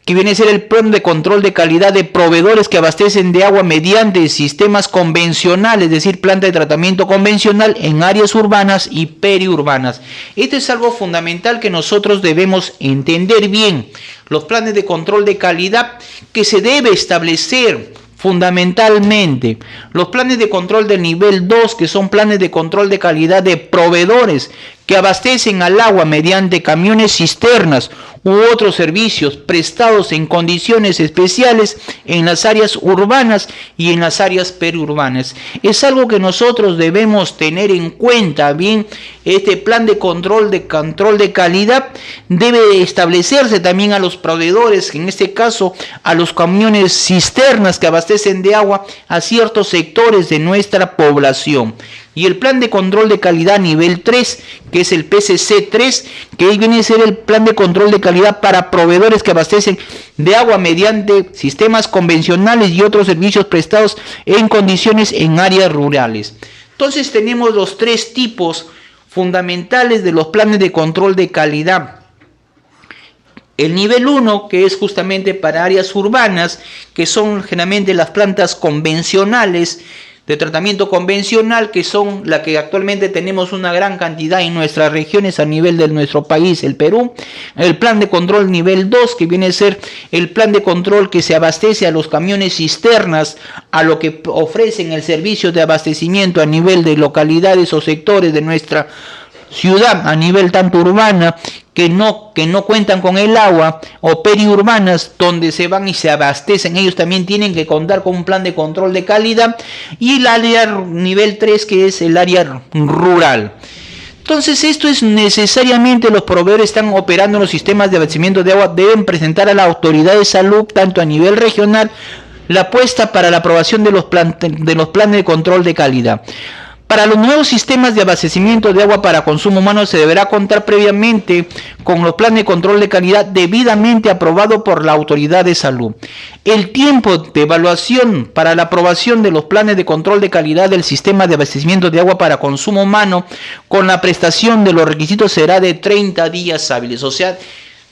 que viene a ser el plan de control de calidad de proveedores que abastecen de agua mediante sistemas convencionales, es decir, planta de tratamiento convencional en áreas urbanas y periurbanas. Esto es algo fundamental que nosotros debemos entender bien. Los planes de control de calidad que se debe establecer fundamentalmente. Los planes de control del nivel 2, que son planes de control de calidad de proveedores que abastecen al agua mediante camiones cisternas u otros servicios prestados en condiciones especiales en las áreas urbanas y en las áreas periurbanas. Es algo que nosotros debemos tener en cuenta bien. Este plan de control de calidad debe establecerse también a los proveedores, en este caso a los camiones cisternas que abastecen de agua a ciertos sectores de nuestra población. Y el plan de control de calidad nivel 3, que es el PCC3, que viene a ser el plan de control de calidad para proveedores que abastecen de agua mediante sistemas convencionales y otros servicios prestados en condiciones en áreas rurales. Entonces tenemos los tres tipos fundamentales de los planes de control de calidad. El nivel 1, que es justamente para áreas urbanas, que son generalmente las plantas convencionales, de tratamiento convencional, que son la que actualmente tenemos una gran cantidad en nuestras regiones a nivel de nuestro país, el Perú. El plan de control nivel 2, que viene a ser el plan de control que se abastece a los camiones cisternas, a lo que ofrecen el servicio de abastecimiento a nivel de localidades o sectores de nuestra ciudad, a nivel tanto urbana, que no cuentan con el agua, o periurbanas, donde se van y se abastecen. Ellos también tienen que contar con un plan de control de calidad. Y el área nivel 3, que es el área rural. Entonces esto es necesariamente, los proveedores están operando en los sistemas de abastecimiento de agua, deben presentar a la autoridad de salud, tanto a nivel regional, la apuesta para la aprobación de los planes de control de calidad. Para los nuevos sistemas de abastecimiento de agua para consumo humano se deberá contar previamente con los planes de control de calidad debidamente aprobados por la autoridad de salud. El tiempo de evaluación para la aprobación de los planes de control de calidad del sistema de abastecimiento de agua para consumo humano con la prestación de los requisitos será de 30 días hábiles. O sea,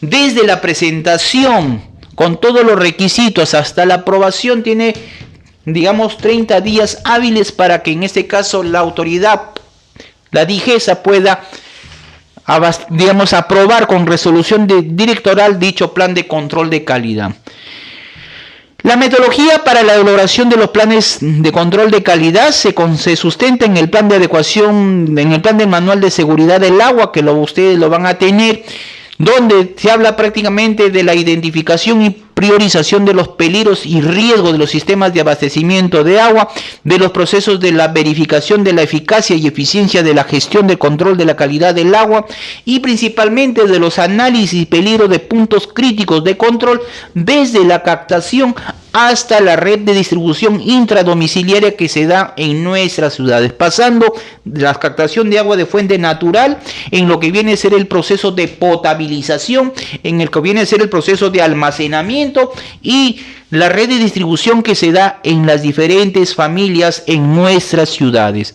desde la presentación con todos los requisitos hasta la aprobación tiene, digamos, 30 días hábiles para que en este caso la autoridad, la DIGESA, pueda, digamos, aprobar con resolución directoral dicho plan de control de calidad. La metodología para la elaboración de los planes de control de calidad se sustenta en el plan de adecuación, en el plan del manual de seguridad del agua, que ustedes lo van a tener, donde se habla prácticamente de la identificación y priorización de los peligros y riesgos de los sistemas de abastecimiento de agua, de los procesos de la verificación de la eficacia y eficiencia de la gestión de control de la calidad del agua y principalmente de los análisis y peligros de puntos críticos de control desde la captación hasta la red de distribución intradomiciliaria que se da en nuestras ciudades, pasando de la captación de agua de fuente natural en lo que viene a ser el proceso de potabilización, en el que viene a ser el proceso de almacenamiento y la red de distribución que se da en las diferentes familias en nuestras ciudades.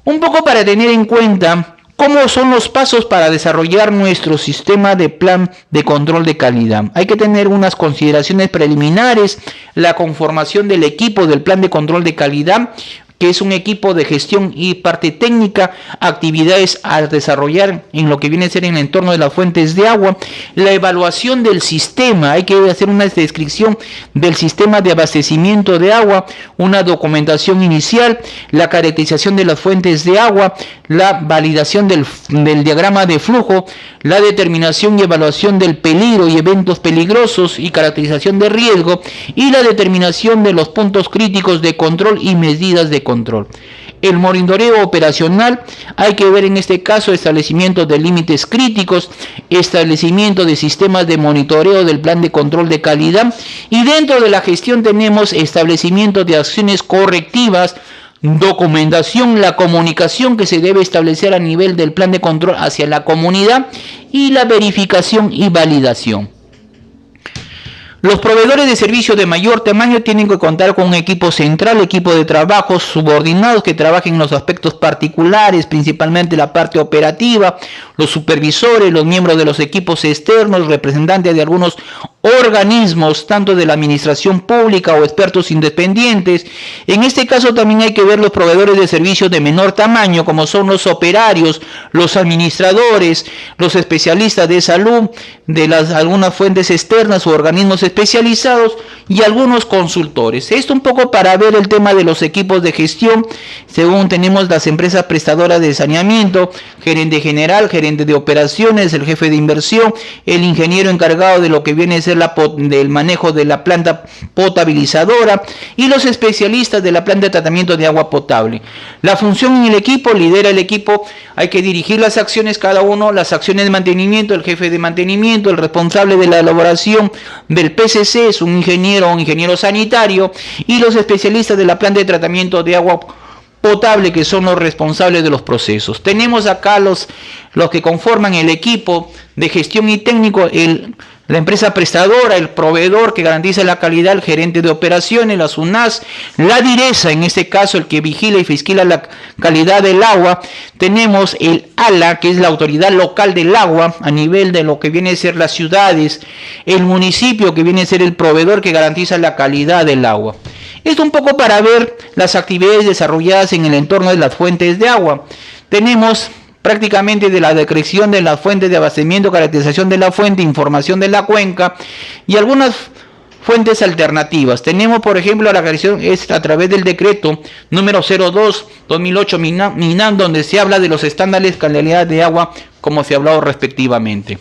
Un poco para tener en cuenta ¿cómo son los pasos para desarrollar nuestro sistema de plan de control de calidad? Hay que tener unas consideraciones preliminares, la conformación del equipo del plan de control de calidad, que es un equipo de gestión y parte técnica, actividades a desarrollar en lo que viene a ser en el entorno de las fuentes de agua, la evaluación del sistema, hay que hacer una descripción del sistema de abastecimiento de agua, una documentación inicial, la caracterización de las fuentes de agua, la validación del diagrama de flujo, la determinación y evaluación del peligro y eventos peligrosos y caracterización de riesgo, y la determinación de los puntos críticos de control y medidas de control. El monitoreo operacional, hay que ver en este caso establecimiento de límites críticos, establecimiento de sistemas de monitoreo del plan de control de calidad, y dentro de la gestión tenemos establecimiento de acciones correctivas, documentación, la comunicación que se debe establecer a nivel del plan de control hacia la comunidad y la verificación y validación. Los proveedores de servicios de mayor tamaño tienen que contar con un equipo central, equipo de trabajo subordinados que trabajen en los aspectos particulares, principalmente la parte operativa, los supervisores, los miembros de los equipos externos, representantes de algunos organismos, tanto de la administración pública o expertos independientes. En este caso también hay que ver los proveedores de servicios de menor tamaño, como son los operarios, los administradores, los especialistas de salud, de algunas fuentes externas o organismos especializados y algunos consultores. Esto un poco para ver el tema de los equipos de gestión. Según tenemos las empresas prestadoras de saneamiento, gerente general, gerente de operaciones, el jefe de inversión, el ingeniero encargado de lo que viene a ser del manejo de la planta potabilizadora y los especialistas de la planta de tratamiento de agua potable. La función en el equipo, lidera el equipo, hay que dirigir las acciones, cada uno, las acciones de mantenimiento, el jefe de mantenimiento, el responsable de la elaboración del PCC es un ingeniero sanitario, y los especialistas de la planta de tratamiento de agua potable, que son los responsables de los procesos. Tenemos acá los que conforman el equipo de gestión y técnico, la empresa prestadora, el proveedor que garantiza la calidad, el gerente de operaciones, la SUNAS, la DIRESA, en este caso el que vigila y fiscala la calidad del agua. Tenemos el ALA, que es la autoridad local del agua a nivel de lo que viene a ser las ciudades, el municipio, que viene a ser el proveedor que garantiza la calidad del agua. Esto un poco para ver las actividades desarrolladas en el entorno de las fuentes de agua. Tenemos prácticamente de la descripción de las fuentes de abastecimiento, caracterización de la fuente, información de la cuenca y algunas fuentes alternativas. Tenemos, por ejemplo, la creación es a través del decreto número 02/2008 MINAM, donde se habla de los estándares de calidad de agua, como se ha hablado respectivamente.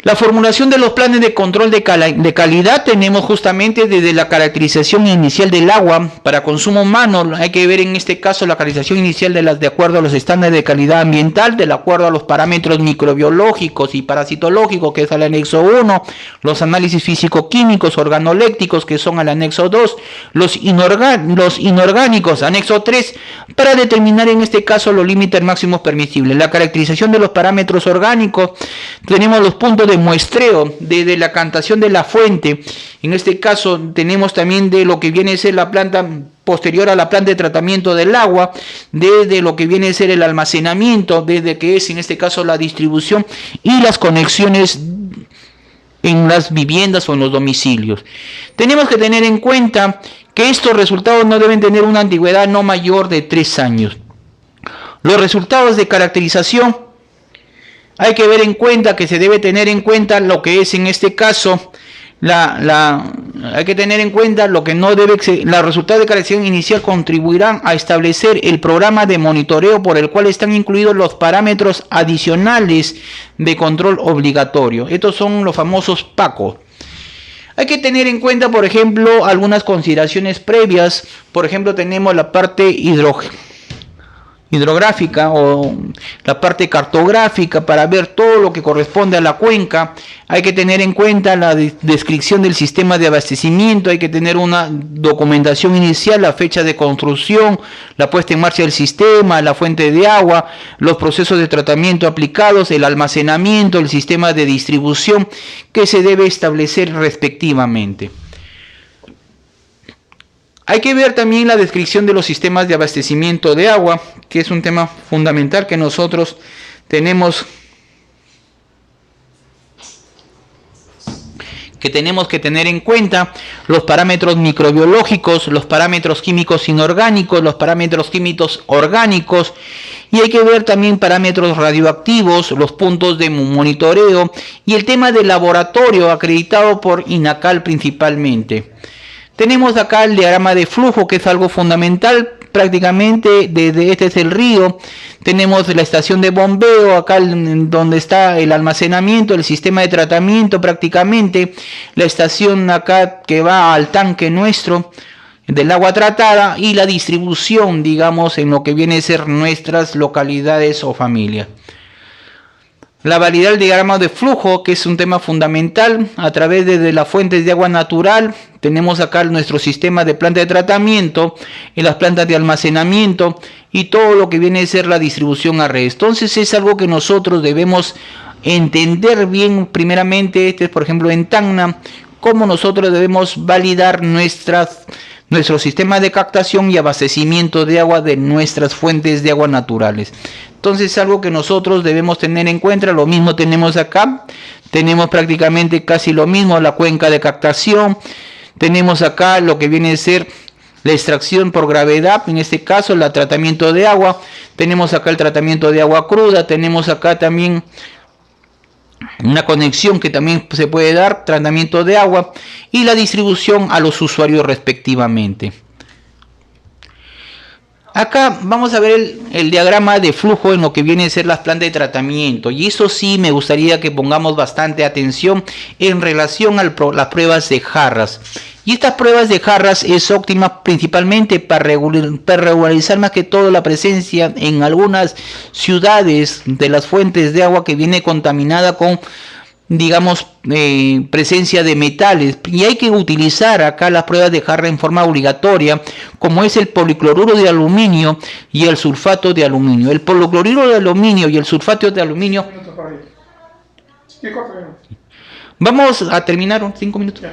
La formulación de los planes de control de calidad tenemos justamente desde la caracterización inicial del agua para consumo humano. Hay que ver en este caso la caracterización inicial de acuerdo a los estándares de calidad ambiental, de acuerdo a los parámetros microbiológicos y parasitológicos, que es el anexo 1, los análisis físico-químicos organolépticos, que son al anexo 2, los inorgánicos, anexo 3, para determinar en este caso los límites máximos permisibles. La caracterización de los parámetros orgánicos, tenemos los puntos de muestreo desde la cantación de la fuente. En este caso tenemos también de lo que viene a ser la planta posterior a la planta de tratamiento del agua, desde lo que viene a ser el almacenamiento, desde que es en este caso la distribución y las conexiones en las viviendas o en los domicilios. Tenemos que tener en cuenta que estos resultados no deben tener una antigüedad no mayor de 3 años. Los resultados de caracterización, hay que ver en cuenta que se debe tener en cuenta lo que es en este caso hay que tener en cuenta lo que no debe ser. Los resultados de caracterización inicial contribuirán a establecer el programa de monitoreo por el cual están incluidos los parámetros adicionales de control obligatorio. Estos son los famosos PACO. Hay que tener en cuenta, por ejemplo, algunas consideraciones previas. Por ejemplo, tenemos la parte hidrográfica o la parte cartográfica para ver todo lo que corresponde a la cuenca. Hay que tener en cuenta la descripción del sistema de abastecimiento, hay que tener una documentación inicial, la fecha de construcción, la puesta en marcha del sistema, la fuente de agua, los procesos de tratamiento aplicados, el almacenamiento, el sistema de distribución que se debe establecer respectivamente. Hay que ver también la descripción de los sistemas de abastecimiento de agua, que es un tema fundamental que nosotros tenemos que tener en cuenta. Los parámetros microbiológicos, los parámetros químicos inorgánicos, los parámetros químicos orgánicos, y hay que ver también parámetros radioactivos, los puntos de monitoreo y el tema del laboratorio acreditado por INACAL principalmente. Tenemos acá el diagrama de flujo, que es algo fundamental. Prácticamente desde este es el río, tenemos la estación de bombeo, acá donde está el almacenamiento, el sistema de tratamiento prácticamente, la estación acá que va al tanque nuestro, del agua tratada y la distribución, digamos, en lo que viene a ser nuestras localidades o familias. La validar el diagrama de flujo, que es un tema fundamental, a través de las fuentes de agua natural. Tenemos acá nuestro sistema de planta de tratamiento y las plantas de almacenamiento y todo lo que viene a ser la distribución a redes. Entonces es algo que nosotros debemos entender bien. Primeramente, este es por ejemplo en Tacna, cómo nosotros debemos validar nuestro sistema de captación y abastecimiento de agua de nuestras fuentes de agua naturales. Entonces es algo que nosotros debemos tener en cuenta. Lo mismo tenemos acá, tenemos prácticamente casi lo mismo, la cuenca de captación. Tenemos acá lo que viene a ser la extracción por gravedad, en este caso el tratamiento de agua. Tenemos acá el tratamiento de agua cruda, tenemos acá también una conexión que también se puede dar, tratamiento de agua y la distribución a los usuarios respectivamente. Acá vamos a ver el diagrama de flujo en lo que viene a ser las plantas de tratamiento, y eso sí me gustaría que pongamos bastante atención en relación a las pruebas de jarras. Y estas pruebas de jarras es óptima principalmente para regularizar más que todo la presencia en algunas ciudades de las fuentes de agua que viene contaminada con, digamos, presencia de metales, y hay que utilizar acá las pruebas de jarra en forma obligatoria, como es el policloruro de aluminio y el sulfato de aluminio. El policloruro de aluminio y el sulfato de aluminio. Vamos a terminar 5 minutos.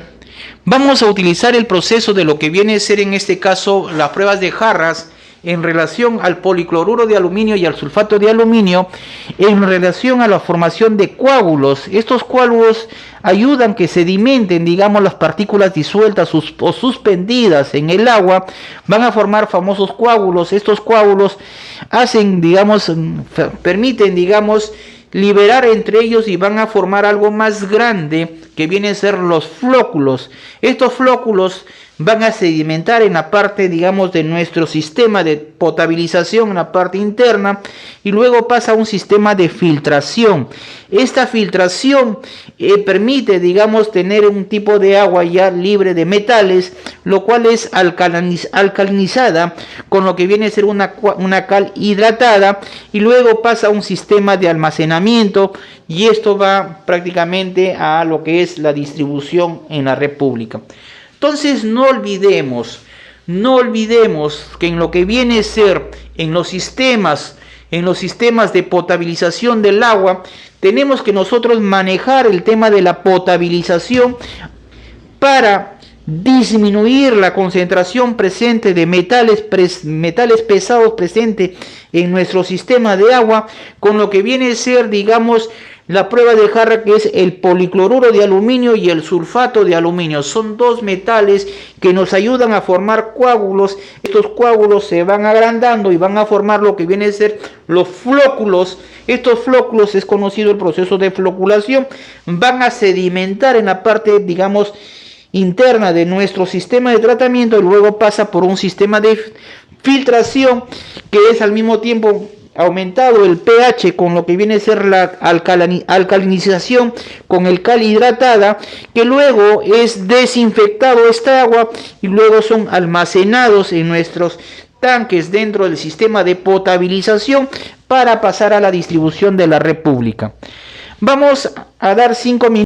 Vamos a utilizar el proceso de lo que viene a ser en este caso las pruebas de jarras en relación al policloruro de aluminio y al sulfato de aluminio, en relación a la formación de coágulos. Estos coágulos ayudan que sedimenten, digamos, las partículas disueltas o suspendidas en el agua, van a formar famosos coágulos. Estos coágulos hacen, digamos, permiten, digamos, liberar entre ellos y van a formar algo más grande que vienen a ser los flóculos. Estos flóculos van a sedimentar en la parte, digamos, de nuestro sistema de potabilización, en la parte interna, y luego pasa a un sistema de filtración. Esta filtración permite, digamos, tener un tipo de agua ya libre de metales, lo cual es alcalinizada con lo que viene a ser una cal hidratada, y luego pasa a un sistema de almacenamiento, y esto va prácticamente a lo que es la distribución en la red pública. Entonces no olvidemos que en lo que viene a ser en los sistemas de potabilización del agua, tenemos que nosotros manejar el tema de la potabilización para disminuir la concentración presente de metales pesados presente en nuestro sistema de agua, con lo que viene a ser, digamos, la prueba de jarra, que es el policloruro de aluminio y el sulfato de aluminio. Son dos metales que nos ayudan a formar coágulos. Estos coágulos se van agrandando y van a formar lo que viene a ser los flóculos. Estos flóculos, es conocido el proceso de floculación, van a sedimentar en la parte, digamos, interna de nuestro sistema de tratamiento, y luego pasa por un sistema de filtración que es al mismo tiempo aumentado el pH con lo que viene a ser la alcalinización con el cal hidratada, que luego es desinfectado esta agua y luego son almacenados en nuestros tanques dentro del sistema de potabilización para pasar a la distribución de la red pública. Vamos a dar 5 minutos.